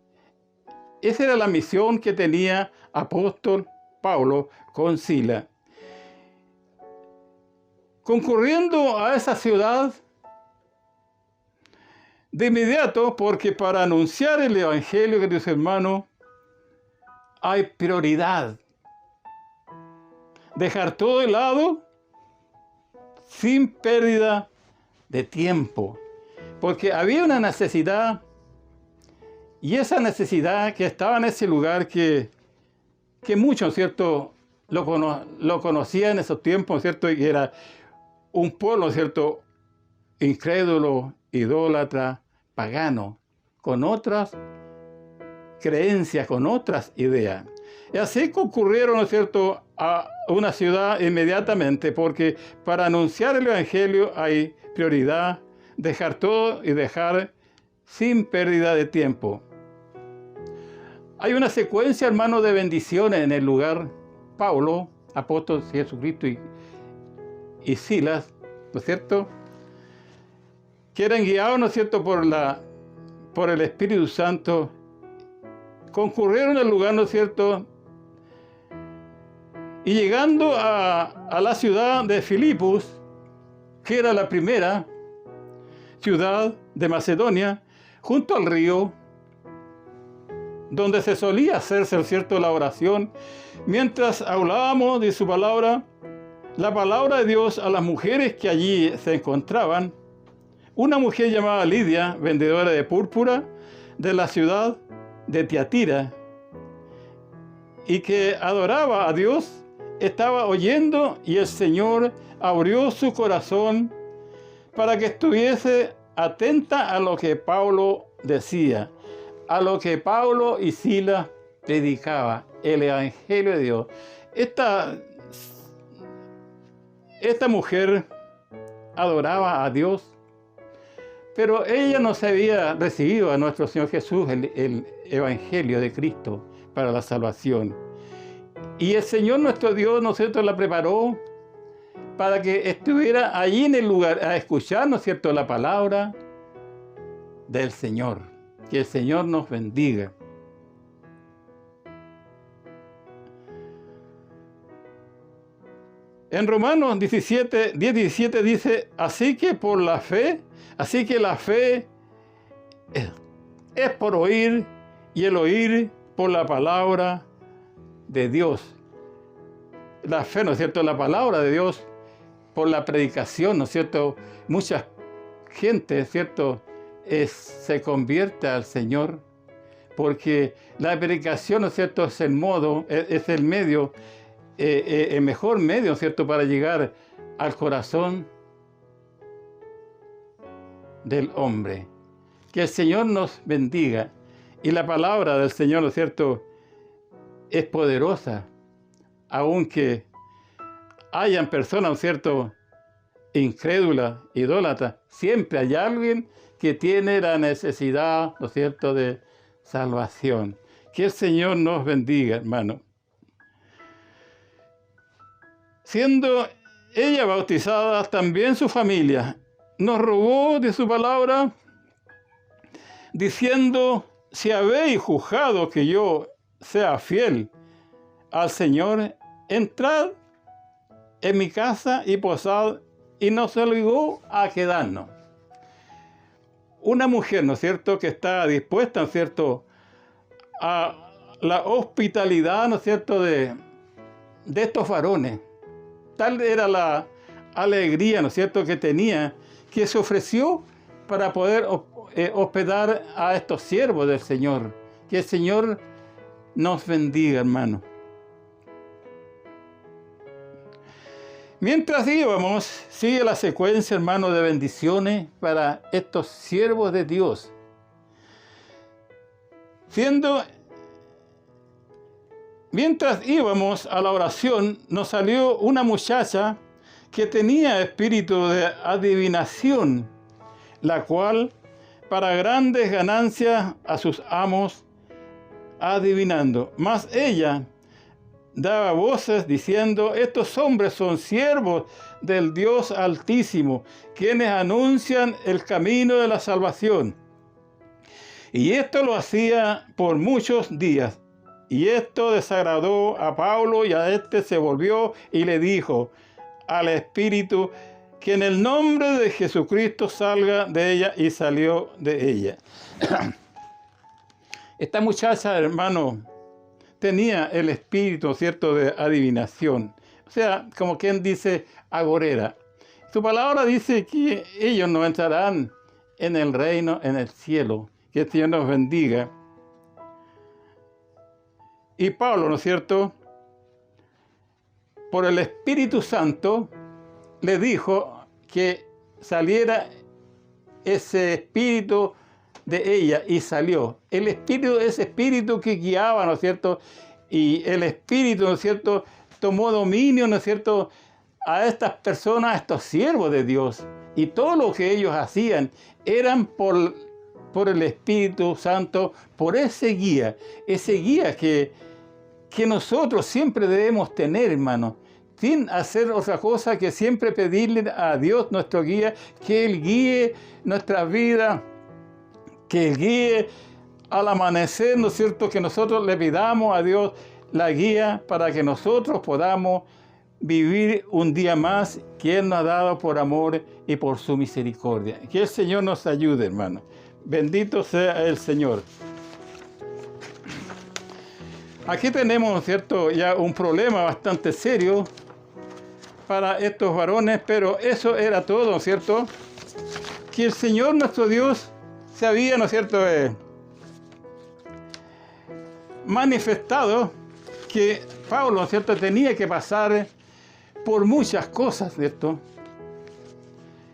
Esa era la misión que tenía apóstol Pablo con Silas. Concurriendo a esa ciudad de inmediato, porque para anunciar el Evangelio, queridos hermanos, hay prioridad. Dejar todo de lado sin pérdida de tiempo, porque había una necesidad, y esa necesidad que estaba en ese lugar que muchos, ¿cierto?, lo conocían en esos tiempos, ¿cierto?, y era un pueblo, ¿cierto?, incrédulo, idólatra, pagano, con otras creencias, con otras ideas. Y así concurrieron, ¿no es cierto?, a una ciudad inmediatamente, porque para anunciar el Evangelio hay prioridad, dejar todo y dejar sin pérdida de tiempo. Hay una secuencia, hermanos, de bendiciones en el lugar. Pablo, apóstol de Jesucristo, y Silas, ¿no es cierto?, que eran guiados, ¿no es cierto?, por el Espíritu Santo, concurrieron al lugar, ¿no es cierto?, y llegando a la ciudad de Filipos, que era la primera ciudad de Macedonia, junto al río, donde se solía hacerse, ¿cierto?, la oración, mientras hablábamos de su palabra, la palabra de Dios a las mujeres que allí se encontraban. Una mujer llamada Lidia, vendedora de púrpura de la ciudad de Tiatira, y que adoraba a Dios, estaba oyendo, y el Señor abrió su corazón para que estuviese atenta a lo que Pablo decía, a lo que Pablo y Silas predicaban, el Evangelio de Dios. Esta mujer adoraba a Dios, pero ella no se había recibido a nuestro Señor Jesús, el Evangelio de Cristo para la salvación. Y el Señor nuestro Dios, ¿no es cierto?, la preparó para que estuviera allí en el lugar a escuchar, ¿no es cierto?, la palabra del Señor. Que el Señor nos bendiga. En Romanos 10:17 dice: así que la fe es por oír, y el oír por la palabra de Dios. La fe, ¿no es cierto?, la palabra de Dios, por la predicación, ¿no es cierto? Mucha gente, ¿cierto?, se convierte al Señor, porque la predicación, ¿no es cierto?, es el medio, el mejor medio, ¿no es cierto?, para llegar al corazón del hombre. Que el Señor nos bendiga. Y la palabra del Señor, ¿no es cierto?, es poderosa, aunque hayan personas, ¿no es cierto?, incrédulas, idólatras, siempre hay alguien que tiene la necesidad, ¿no es cierto?, de salvación. Que el Señor nos bendiga, hermano. Siendo ella bautizada, también su familia, nos rogó de su palabra, diciendo: si habéis juzgado que yo sea fiel al Señor, entrad en mi casa y posad, y nos obligó a quedarnos. Una mujer, ¿no es cierto?, que está dispuesta, ¿no es cierto?, a la hospitalidad, ¿no es cierto?, de estos varones. Tal era la alegría, ¿no es cierto?, que tenía, que se ofreció para poder hospedar a estos siervos del Señor. Que el Señor nos bendiga, hermano. Mientras íbamos, sigue la secuencia, hermano, de bendiciones para estos siervos de Dios. Mientras íbamos a la oración, nos salió una muchacha que tenía espíritu de adivinación, la cual, para grandes ganancias a sus amos, adivinando. Mas ella daba voces diciendo: estos hombres son siervos del Dios Altísimo, quienes anuncian el camino de la salvación. Y esto lo hacía por muchos días. Y esto desagradó a Pablo, y a este se volvió y le dijo al espíritu que en el nombre de Jesucristo salga de ella, y salió de ella. Esta muchacha, hermano, tenía el espíritu, ¿cierto?, de adivinación. O sea, como quien dice, agorera. Su palabra dice que ellos no entrarán en el reino, en el cielo. Que el Señor nos bendiga. Y Pablo, ¿no es cierto?, por el Espíritu Santo, le dijo que saliera ese espíritu de ella, y salió. El espíritu, ese espíritu que guiaba, ¿no es cierto?, y el espíritu, ¿no es cierto?, tomó dominio, ¿no es cierto?, a estas personas, a estos siervos de Dios. Y todo lo que ellos hacían eran por el Espíritu Santo, por ese guía que nosotros siempre debemos tener, hermano, sin hacer otra cosa que siempre pedirle a Dios, nuestro guía, que Él guíe nuestra vida, que Él guíe al amanecer, ¿no es cierto?, que nosotros le pidamos a Dios la guía para que nosotros podamos vivir un día más que Él nos ha dado por amor y por su misericordia. Que el Señor nos ayude, hermano. Bendito sea el Señor. Aquí tenemos, ¿no es cierto?, ya un problema bastante serio para estos varones, pero eso era todo, ¿no es cierto?, que el Señor nuestro Dios se había, ¿no es cierto?, manifestado que Pablo, ¿no es cierto?, tenía que pasar por muchas cosas, ¿cierto?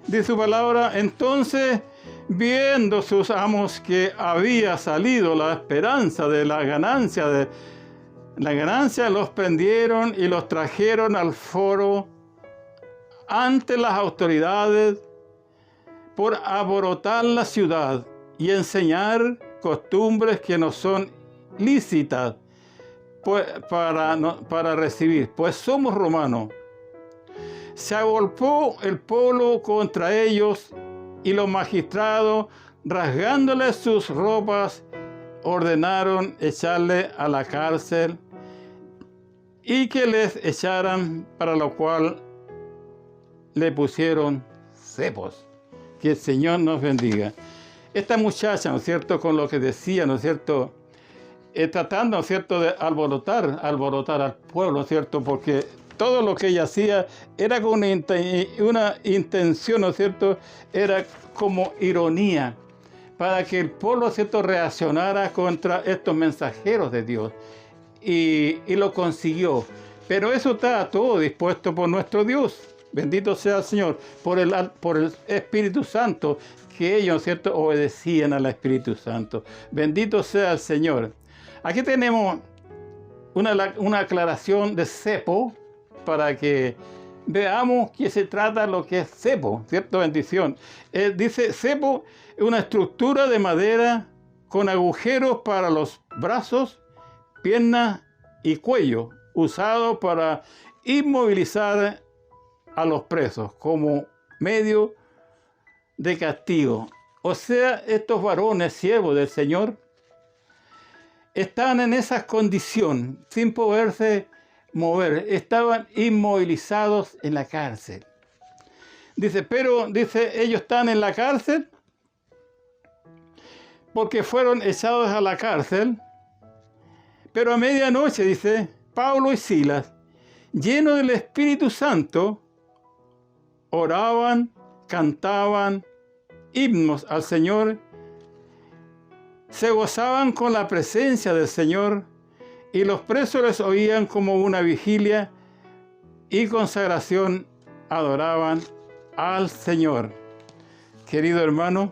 De su palabra, entonces, viendo sus amos que había salido la esperanza de la ganancia, los prendieron y los trajeron al foro ante las autoridades por alborotar la ciudad y enseñar costumbres que no son lícitas para recibir, pues somos romanos. Se agolpó el pueblo contra ellos, y los magistrados, rasgándoles sus ropas, ordenaron echarle a la cárcel y que les echaran, para lo cual le pusieron cepos. Que el Señor nos bendiga. Esta muchacha, ¿no es cierto?, con lo que decía, ¿no es cierto?, tratando, ¿no es cierto?, de alborotar al pueblo, ¿no es cierto?, porque todo lo que ella hacía era con una intención, ¿no es cierto?, era como ironía, para que el pueblo, ¿no es cierto?, reaccionara contra estos mensajeros de Dios. Y lo consiguió. Pero eso está todo dispuesto por nuestro Dios. Bendito sea el Señor, por el Espíritu Santo, que ellos, ¿no es cierto?, obedecían al Espíritu Santo. Bendito sea el Señor. Aquí tenemos una aclaración de cepo, para que veamos que se trata lo que es cepo, ¿cierto? Bendición. Dice, cepo es una estructura de madera con agujeros para los brazos, piernas y cuello, usado para inmovilizar a los presos como medio de castigo. O sea, estos varones, siervos del Señor, estaban en esa condición, sin poderse mover. Estaban inmovilizados en la cárcel. Dice, ellos están en la cárcel porque fueron echados a la cárcel. Pero a medianoche, dice, Pablo y Silas, llenos del Espíritu Santo, oraban, cantaban himnos al Señor, se gozaban con la presencia del Señor, y los presos les oían como una vigilia y consagración, adoraban al Señor. Querido hermano,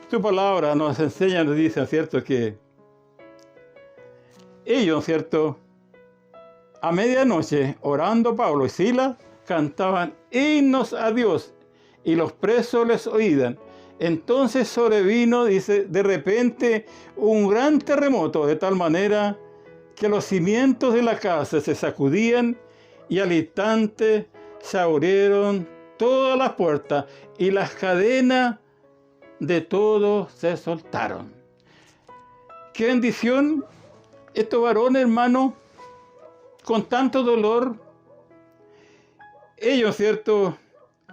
tu palabra nos enseña, nos dice, ¿cierto?, que ellos, ¿cierto?, a medianoche, orando Pablo y Silas, cantaban himnos a Dios, y los presos les oían. Entonces sobrevino, dice, de repente un gran terremoto, de tal manera que los cimientos de la casa se sacudían, y al instante se abrieron todas las puertas, y las cadenas de todos se soltaron. ¡Qué bendición! Estos varones, hermanos, con tanto dolor, ellos, ¿cierto?,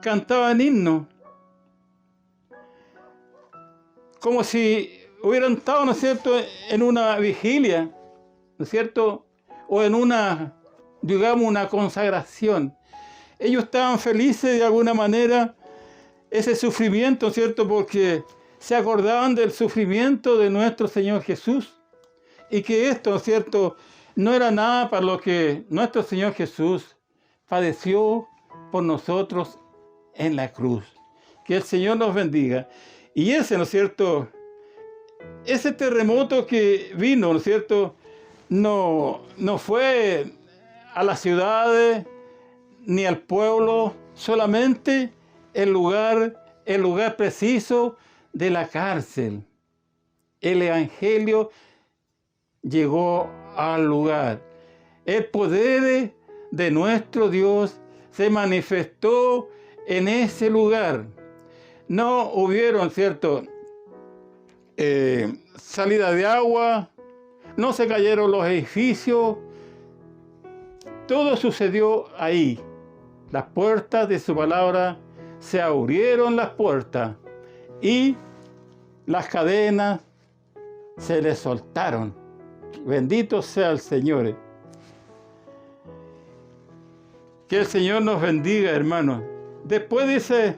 cantaban himnos, como si hubieran estado, ¿no es cierto?, en una vigilia, ¿no es cierto?, o en una, digamos, una consagración. Ellos estaban felices de alguna manera, ese sufrimiento, ¿cierto?, porque se acordaban del sufrimiento de nuestro Señor Jesús, y que esto, ¿cierto?, no era nada para lo que nuestro Señor Jesús padeció por nosotros en la cruz. Que el Señor nos bendiga. Y ese, ¿no es cierto?, ese terremoto que vino, ¿no es cierto?, no fue a las ciudades ni al pueblo, solamente el lugar preciso de la cárcel. El Evangelio llegó al lugar. El poder de nuestro Dios se manifestó en ese lugar. No hubieron, ¿cierto?, salida de agua, no se cayeron los edificios, todo sucedió ahí. Las puertas de su palabra se abrieron, las puertas, y las cadenas se les soltaron. Bendito sea el Señor. Que el Señor nos bendiga, hermanos. Después dice,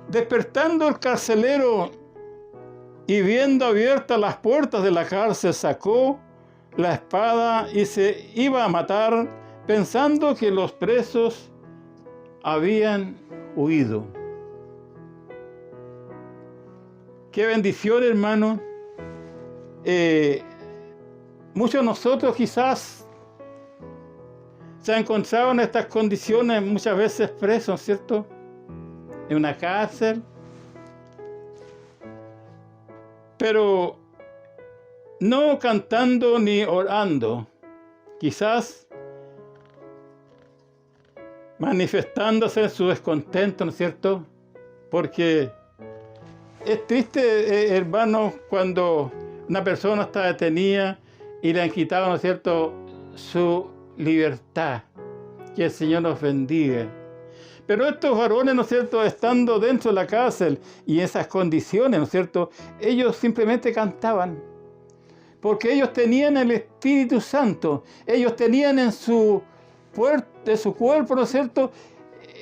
despertando el carcelero y viendo abiertas las puertas de la cárcel, sacó la espada y se iba a matar, pensando que los presos habían huido. Qué bendición, hermano. Muchos de nosotros quizás se han encontrado en estas condiciones, muchas veces presos, ¿cierto?, en una cárcel. Pero no cantando ni orando, quizás manifestándose su descontento, ¿no es cierto? Porque es triste, hermano, cuando una persona está detenida y le han quitado, ¿no es cierto?, su libertad. Que el Señor nos bendiga. Pero estos varones, ¿no es cierto?, estando dentro de la cárcel y en esas condiciones, ¿no es cierto?, ellos simplemente cantaban. Porque ellos tenían el Espíritu Santo. Ellos tenían en su cuerpo, ¿no es cierto?,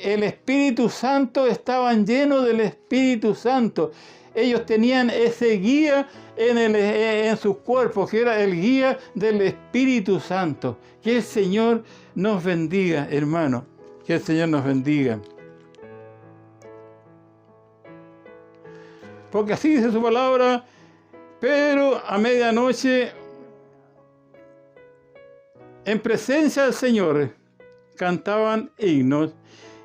el Espíritu Santo, estaban llenos del Espíritu Santo. Ellos tenían ese guía en sus cuerpos, que era el guía del Espíritu Santo. Que el Señor nos bendiga, hermano. Que el Señor nos bendiga. Porque así dice su palabra, pero a medianoche, en presencia del Señor, cantaban himnos,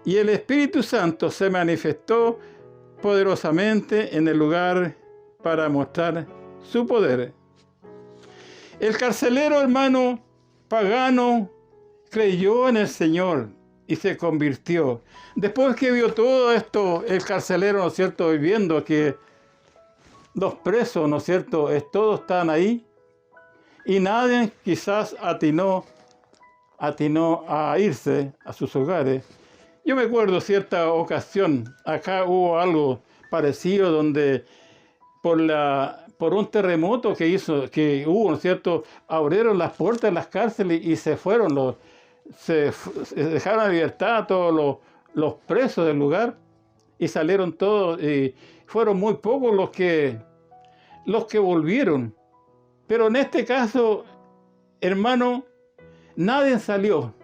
y el Espíritu Santo se manifestó poderosamente en el lugar para mostrar su poder. El carcelero, hermano pagano, creyó en el Señor, y se convirtió. Después que vio todo esto, el carcelero, ¿no es cierto?, viendo que los presos, ¿no es cierto?, todos están ahí, y nadie quizás atinó a irse a sus hogares. Yo me acuerdo cierta ocasión, acá hubo algo parecido donde por un terremoto que hubo, ¿no es cierto?, abrieron las puertas de las cárceles y se fueron se dejaron a libertad a todos los presos del lugar y salieron todos, y fueron muy pocos los que volvieron. Pero en este caso, hermano, nadie salió,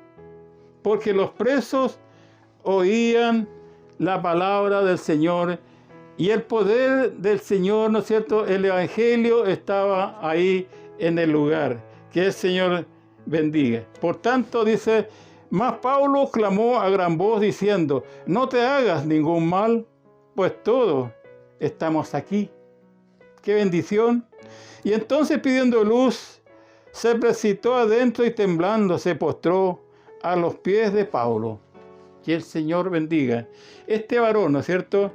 porque los presos oían la palabra del Señor y el poder del Señor, ¿no es cierto? El Evangelio estaba ahí en el lugar. Que el Señor bendiga. Por tanto, dice, mas Pablo clamó a gran voz diciendo, no te hagas ningún mal, pues todos estamos aquí. ¡Qué bendición! Y entonces, pidiendo luz, se precipitó adentro y temblando se postró a los pies de Pablo. Que el Señor bendiga. Este varón, ¿no es cierto?,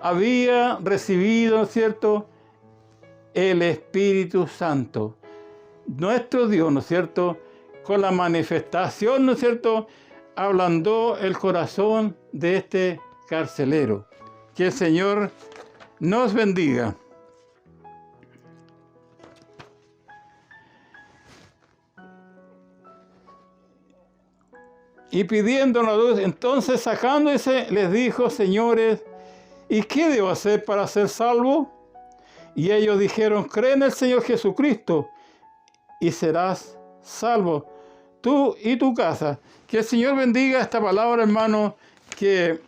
había recibido, ¿no es cierto?, el Espíritu Santo. Nuestro Dios, ¿no es cierto?, con la manifestación, ¿no es cierto?, ablandó el corazón de este carcelero. Que el Señor nos bendiga. Y pidiendo la luz, entonces sacándose, les dijo, señores, ¿y qué debo hacer para ser salvo? Y ellos dijeron, cree en el Señor Jesucristo y serás salvo, tú y tu casa. Que el Señor bendiga esta palabra, hermano, que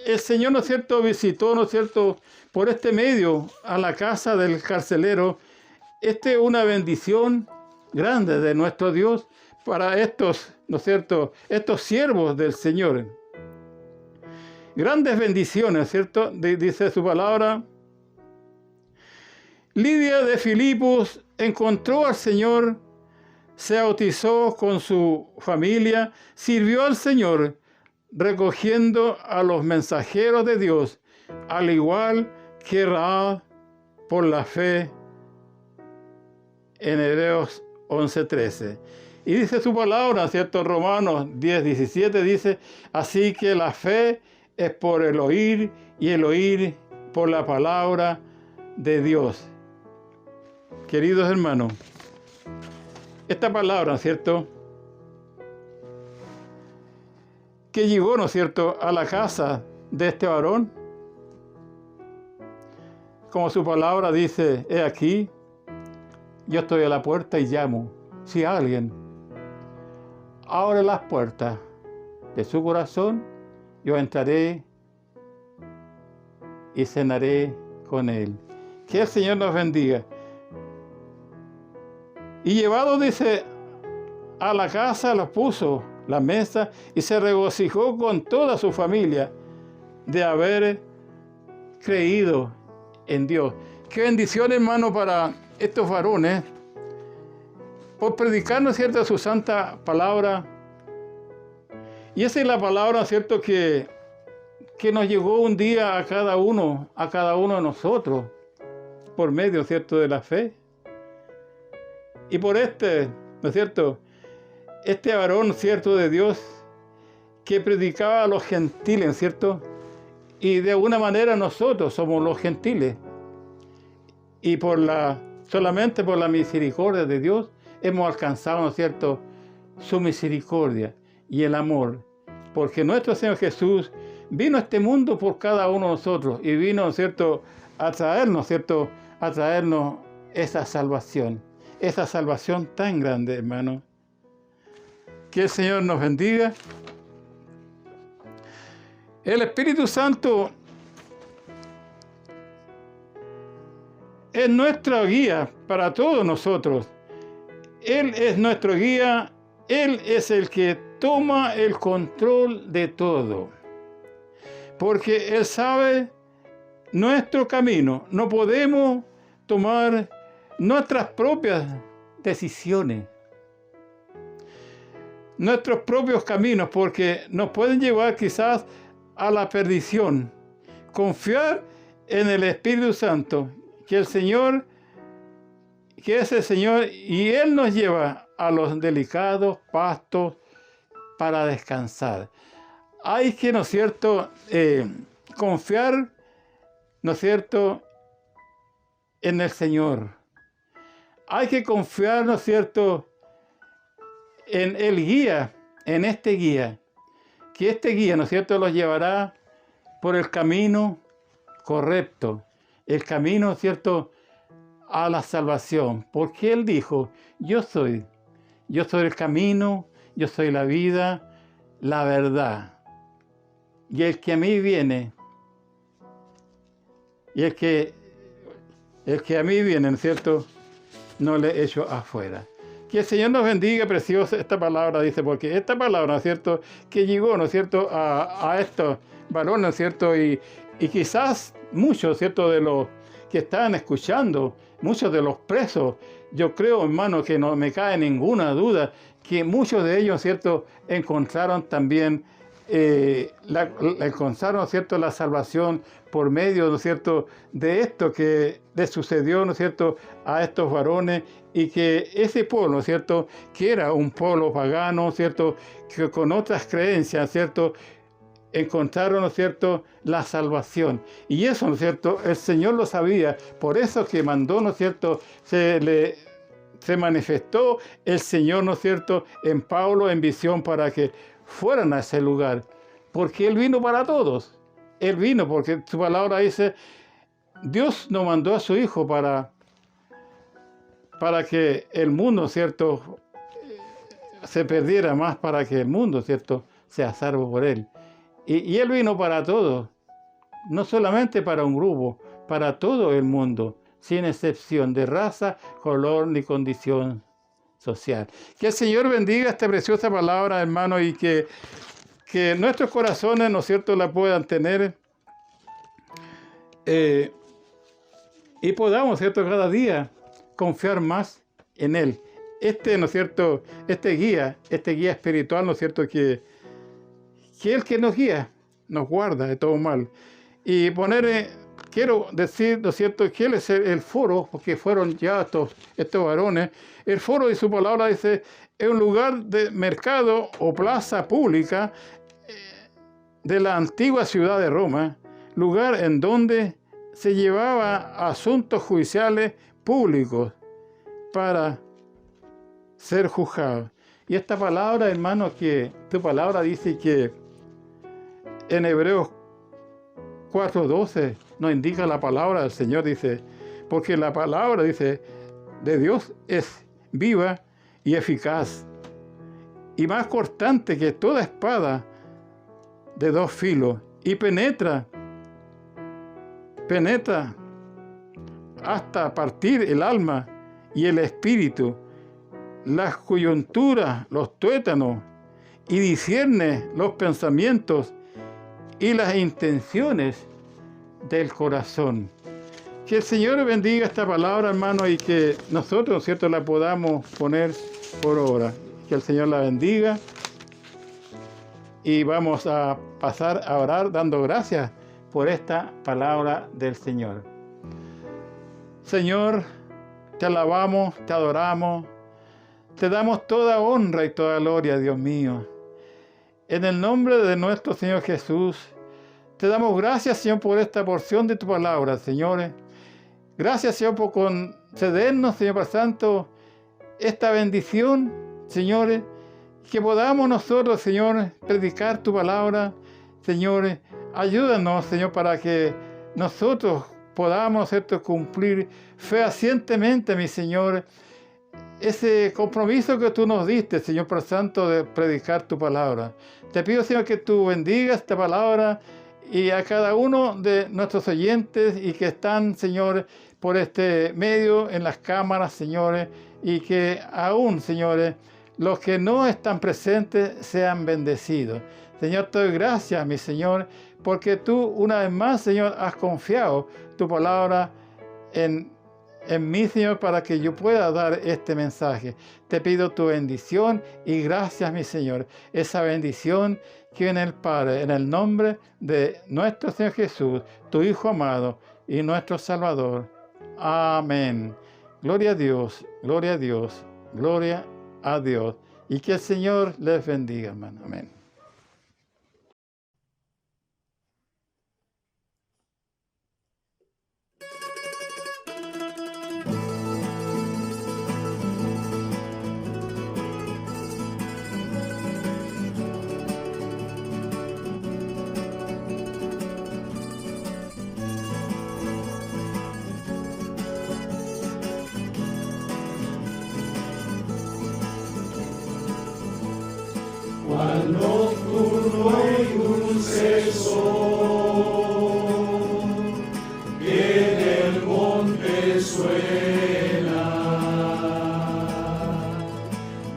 el Señor, ¿no es cierto?, visitó, ¿no es cierto?, por este medio a la casa del carcelero. Esta es una bendición grande de nuestro Dios para estos, ¿no es cierto?, estos siervos del Señor. Grandes bendiciones, ¿cierto? Dice su palabra. Lidia de Filipos encontró al Señor, se bautizó con su familia, sirvió al Señor, recogiendo a los mensajeros de Dios, al igual que Rahab por la fe, en Hebreos 11:13. Y dice su palabra, ¿cierto? Romanos 10:17 dice, así que la fe es por el oír y el oír por la palabra de Dios. Queridos hermanos, esta palabra, ¿cierto?, que llegó, ¿no es cierto?, a la casa de este varón, como su palabra dice, he aquí, yo estoy a la puerta y llamo. Si alguien abre las puertas de su corazón, yo entraré y cenaré con él. Que el Señor nos bendiga. Y llevado, dice, a la casa, los puso la mesa y se regocijó con toda su familia de haber creído en Dios. Qué bendición, hermano, para estos varones por predicar, ¿no es cierto?, su santa palabra. Y esa es la palabra, ¿cierto?, que nos llegó un día a cada uno de nosotros por medio, ¿cierto?, de la fe. Y por ¿no es cierto?, este varón, ¿cierto?, de Dios, que predicaba a los gentiles, ¿cierto? Y de alguna manera nosotros somos los gentiles. Y solamente por la misericordia de Dios hemos alcanzado, ¿no es cierto?, su misericordia y el amor. Porque nuestro Señor Jesús vino a este mundo por cada uno de nosotros y vino, ¿no es cierto?, a traernos, ¿cierto?, a traernos esa salvación tan grande, hermano. Que el Señor nos bendiga. El Espíritu Santo es nuestra guía para todos nosotros. Él es nuestro guía, Él es el que toma el control de todo. Porque Él sabe nuestro camino. No podemos tomar nuestras propias decisiones. nuestros propios caminos, porque nos pueden llevar quizás a la perdición. Confiar en el Espíritu Santo, que es el Señor, y Él nos lleva a los delicados pastos para descansar. Hay que, ¿no es cierto?, confiar, ¿no es cierto?, en el Señor. Hay que confiar, ¿no es cierto?, en el guía, en este guía, que este guía, ¿no es cierto?, los llevará por el camino correcto, el camino, ¿no es cierto?, a la salvación, porque Él dijo, yo soy el camino, yo soy la vida, la verdad, y el que a mí viene, y el que a mí viene, ¿no es cierto?, no le echo afuera. Que el Señor nos bendiga, preciosa esta palabra, dice, porque esta palabra, ¿no es cierto?, que llegó, ¿no es cierto?, a estos varones, ¿no es cierto?, y quizás muchos, ¿cierto?, de los que estaban escuchando, muchos de los presos, yo creo, hermano, que no me cae ninguna duda, que muchos de ellos, ¿cierto?, encontraron también, encontraron, ¿cierto?, la salvación por medio, ¿no es cierto?, de esto que les sucedió, ¿no es cierto?, a estos varones, y que ese pueblo, ¿no es cierto?, que era un pueblo pagano, ¿cierto?, que con otras creencias, ¿cierto?, encontraron, ¿no es cierto?, la salvación. Y eso, ¿no es cierto?, el Señor lo sabía, por eso que mandó, ¿no es cierto?, se manifestó el Señor, ¿no es cierto?, en Pablo en visión para que fueran a ese lugar, porque Él vino para todos. Él vino porque su palabra dice, Dios no mandó a su Hijo para que el mundo, ¿cierto?, se perdiera, más para que el mundo, ¿cierto?, sea salvo por Él. Y Él vino para todos, no solamente para un grupo, para todo el mundo, sin excepción de raza, color ni condición social. Que el Señor bendiga esta preciosa palabra, hermano, y que nuestros corazones, ¿no es cierto?, la puedan tener y podamos, ¿cierto?, cada día confiar más en Él. ¿No es cierto?, este guía espiritual, ¿no es cierto?, que Él que nos guía, nos guarda de todo mal. Y quiero decir, ¿no es cierto?, que Él es el foro, porque fueron ya estos varones. El foro, y su palabra dice, es un lugar de mercado o plaza pública de la antigua ciudad de Roma, lugar en donde se llevaba asuntos judiciales públicos para ser juzgados. Y esta palabra, hermano, que tu palabra dice que en Hebreos 4:12 nos indica la palabra del Señor, dice, porque la palabra, dice, de Dios es viva y eficaz, y más cortante que toda espada de dos filos, y penetra hasta partir el alma y el espíritu, las coyunturas, los tuétanos, y discierne los pensamientos y las intenciones del corazón. Que el Señor bendiga esta palabra, hermano, y que nosotros, ¿cierto?, la podamos poner por obra. Que el Señor la bendiga. Y vamos a pasar a orar dando gracias por esta palabra del Señor. Señor, te alabamos, te adoramos, te damos toda honra y toda gloria, Dios mío. En el nombre de nuestro Señor Jesús, te damos gracias, Señor, por esta porción de tu palabra, Señor. Gracias, Señor, por concedernos, Señor Santo, esta bendición, Señor, que podamos nosotros, Señor, predicar tu palabra. Señor, ayúdanos, Señor, para que nosotros podamos, ¿cierto?, cumplir fehacientemente, mi Señor, ese compromiso que tú nos diste, Señor Padre Santo, de predicar tu palabra. Te pido, Señor, que tú bendigas esta palabra y a cada uno de nuestros oyentes y que están, Señor, por este medio en las cámaras, señores, y que aún, señores, los que no están presentes sean bendecidos. Señor, te doy gracias, mi Señor, porque tú una vez más, Señor, has confiado tu palabra en en mí, Señor, para que yo pueda dar este mensaje. Te pido tu bendición y gracias, mi Señor. Esa bendición que viene del Padre, en el nombre de nuestro Señor Jesús, tu Hijo amado y nuestro Salvador. Amén. Gloria a Dios, gloria a Dios, gloria a Dios. Y que el Señor les bendiga, hermano. Amén. Cual nocturno y dulce sol que en el monte suena,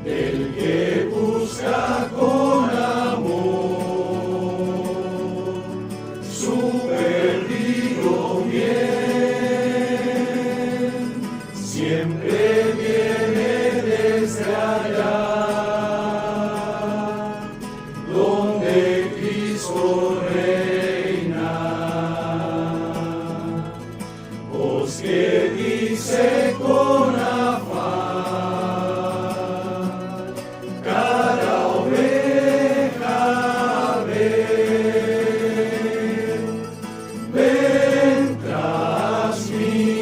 del que busca con amor su perdido bien, siempre viene desde allá donde Cristo reina. Voz que dice con afán, cada oveja ven tras mí,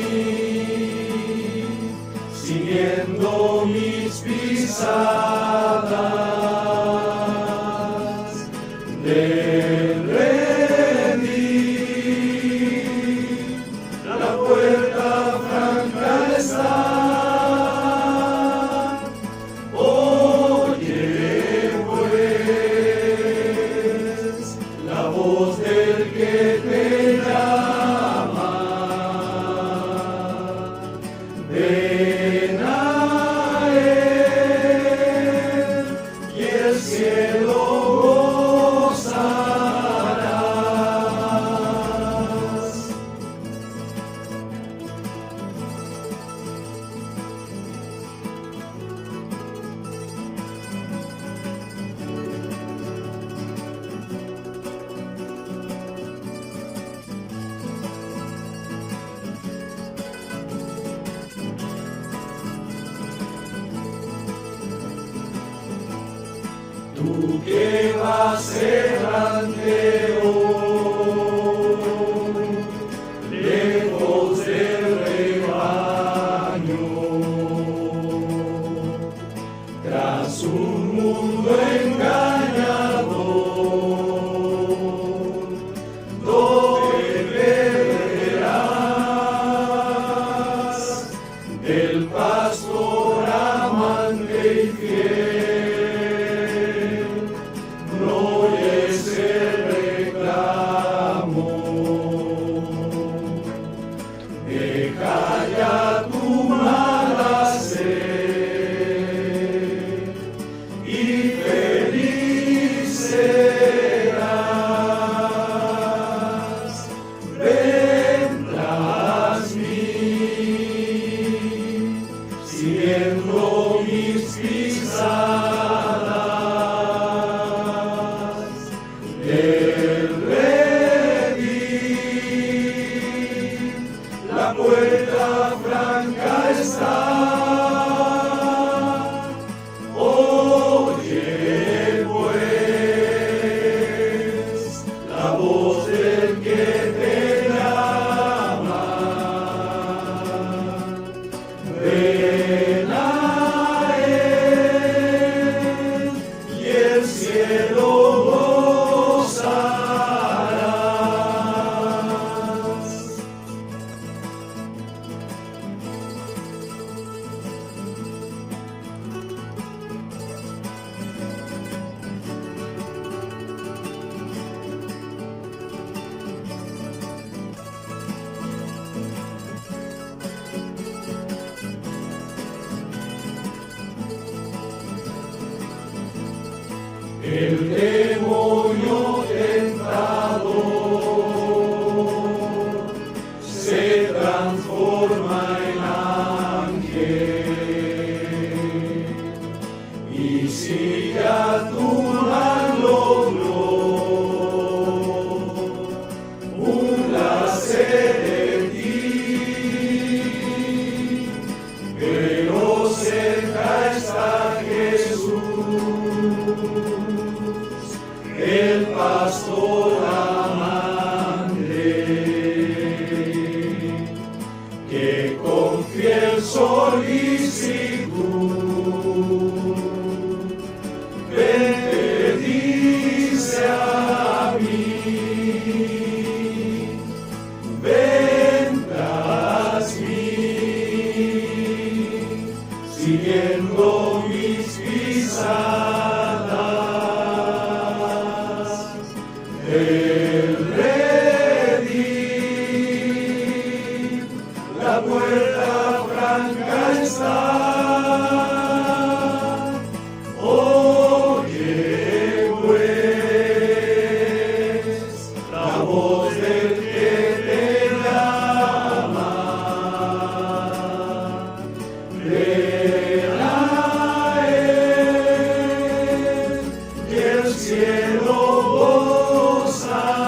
siguiendo mis pisadas del redil. La puerta franca está. Oye pues la voz del que te llama. Ven a él y el cielo gozarás. Tú que vas errante hoy, lejos del rebaño, tras un mundo engañador, donde perderás del pastor amante y fiel. No es el reclamo, deja ya tu mal hacer y feliz serás. Ven tras mí, siguiendo mis pisadas del redil. La puerta franca está. Oye pues la voz del que te llama. Ven a él y el cielo gozarás. El demonio tentador se transforma en si ya tú la logró, una sed en ti, pero cerca está Jesús, el pastor amante, que con fiel solicitud vete, dice a mí, ven tras mí, siguiendo mis pisadas, el redil, la puerta franca está. Oye pues la voz del que te llama, ven a él y el cielo gozarás.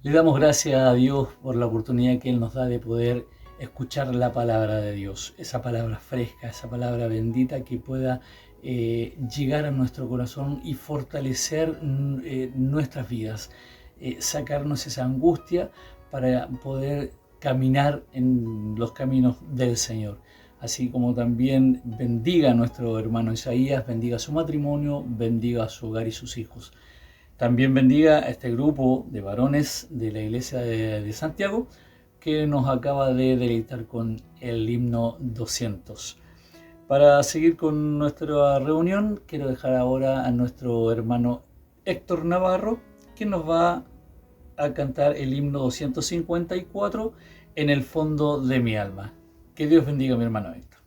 Le damos gracias a Dios por la oportunidad que Él nos da de poder escuchar la palabra de Dios, esa palabra fresca, esa palabra bendita que pueda llegar a nuestro corazón y fortalecer nuestras vidas, sacarnos esa angustia para poder caminar en los caminos del Señor. Así como también bendiga a nuestro hermano Isaías, bendiga su matrimonio, bendiga su hogar y sus hijos. También bendiga a este grupo de varones de la Iglesia de Santiago que nos acaba de deleitar con el himno 200. Para seguir con nuestra reunión, quiero dejar ahora a nuestro hermano Héctor Navarro, que nos va a cantar el himno 254, En el fondo de mi alma. Que Dios bendiga a mi hermano Héctor.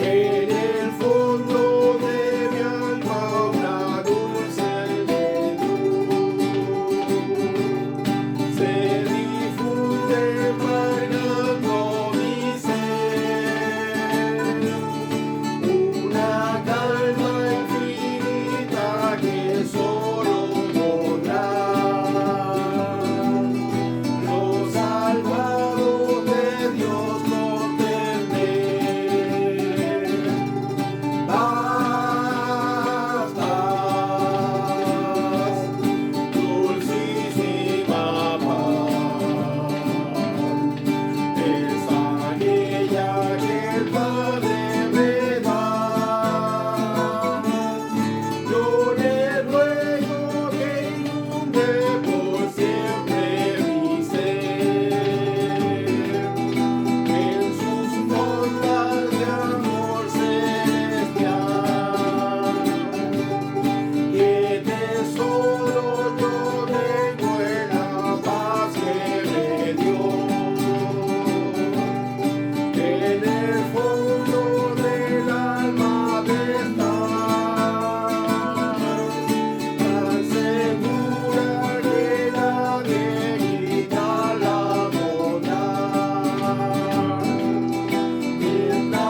En el fondo de mi alma una dulce luz se difunde embargando mi ser, una calma infinita que solo podrán los salvados de Dios comprender. Bastas, dulcísima paz, es aquella que el Padre me da. Yo le ruego que inunde por siempre mi ser, en sus ondas de amor celestial. Qué tesoro yo tengo en la paz que me dio, en el fondo del alma de estar, tan segura que nadie quita la podrá. Mientras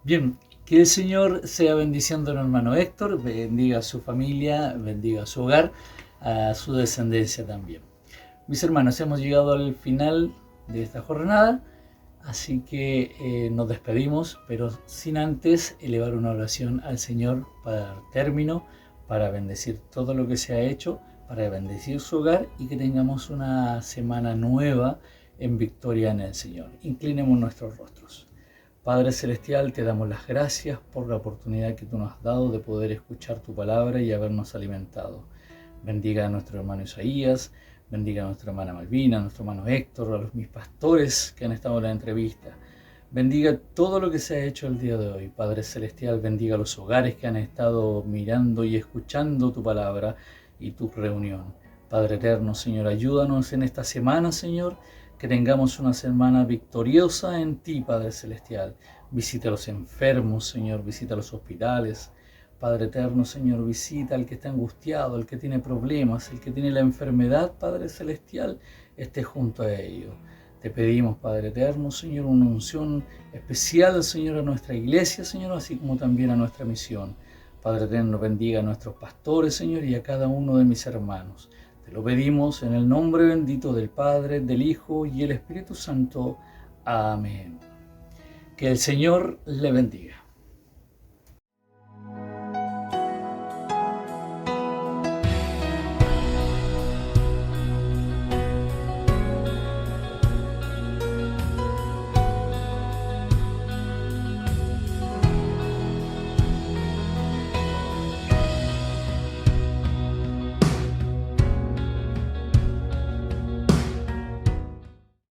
Bien, que el Señor sea bendiciendo al hermano Héctor, bendiga a su familia, bendiga a su hogar, a su descendencia también. Mis hermanos, hemos llegado al final de esta jornada, así que nos despedimos, pero sin antes elevar una oración al Señor para dar término, para bendecir todo lo que se ha hecho, para bendecir su hogar y que tengamos una semana nueva en victoria en el Señor. Inclinemos nuestros rostros. Padre Celestial, te damos las gracias por la oportunidad que tú nos has dado de poder escuchar tu palabra y habernos alimentado. Bendiga a nuestro hermano Isaías, bendiga a nuestra hermana Malvina, a nuestro hermano Héctor, a mis pastores que han estado en la entrevista. Bendiga todo lo que se ha hecho el día de hoy. Padre Celestial, bendiga a los hogares que han estado mirando y escuchando tu palabra y tu reunión. Padre eterno, Señor, ayúdanos en esta semana, Señor, que tengamos una semana victoriosa en ti, Padre Celestial. Visita a los enfermos, Señor, visita a los hospitales. Padre eterno, Señor, visita al que está angustiado, al que tiene problemas, el que tiene la enfermedad, Padre Celestial, esté junto a ellos. Te pedimos, Padre eterno, Señor, una unción especial, Señor, a nuestra iglesia, Señor, así como también a nuestra misión. Padre eterno, bendiga a nuestros pastores, Señor, y a cada uno de mis hermanos. Te lo pedimos en el nombre bendito del Padre, del Hijo y el Espíritu Santo. Amén. Que el Señor le bendiga.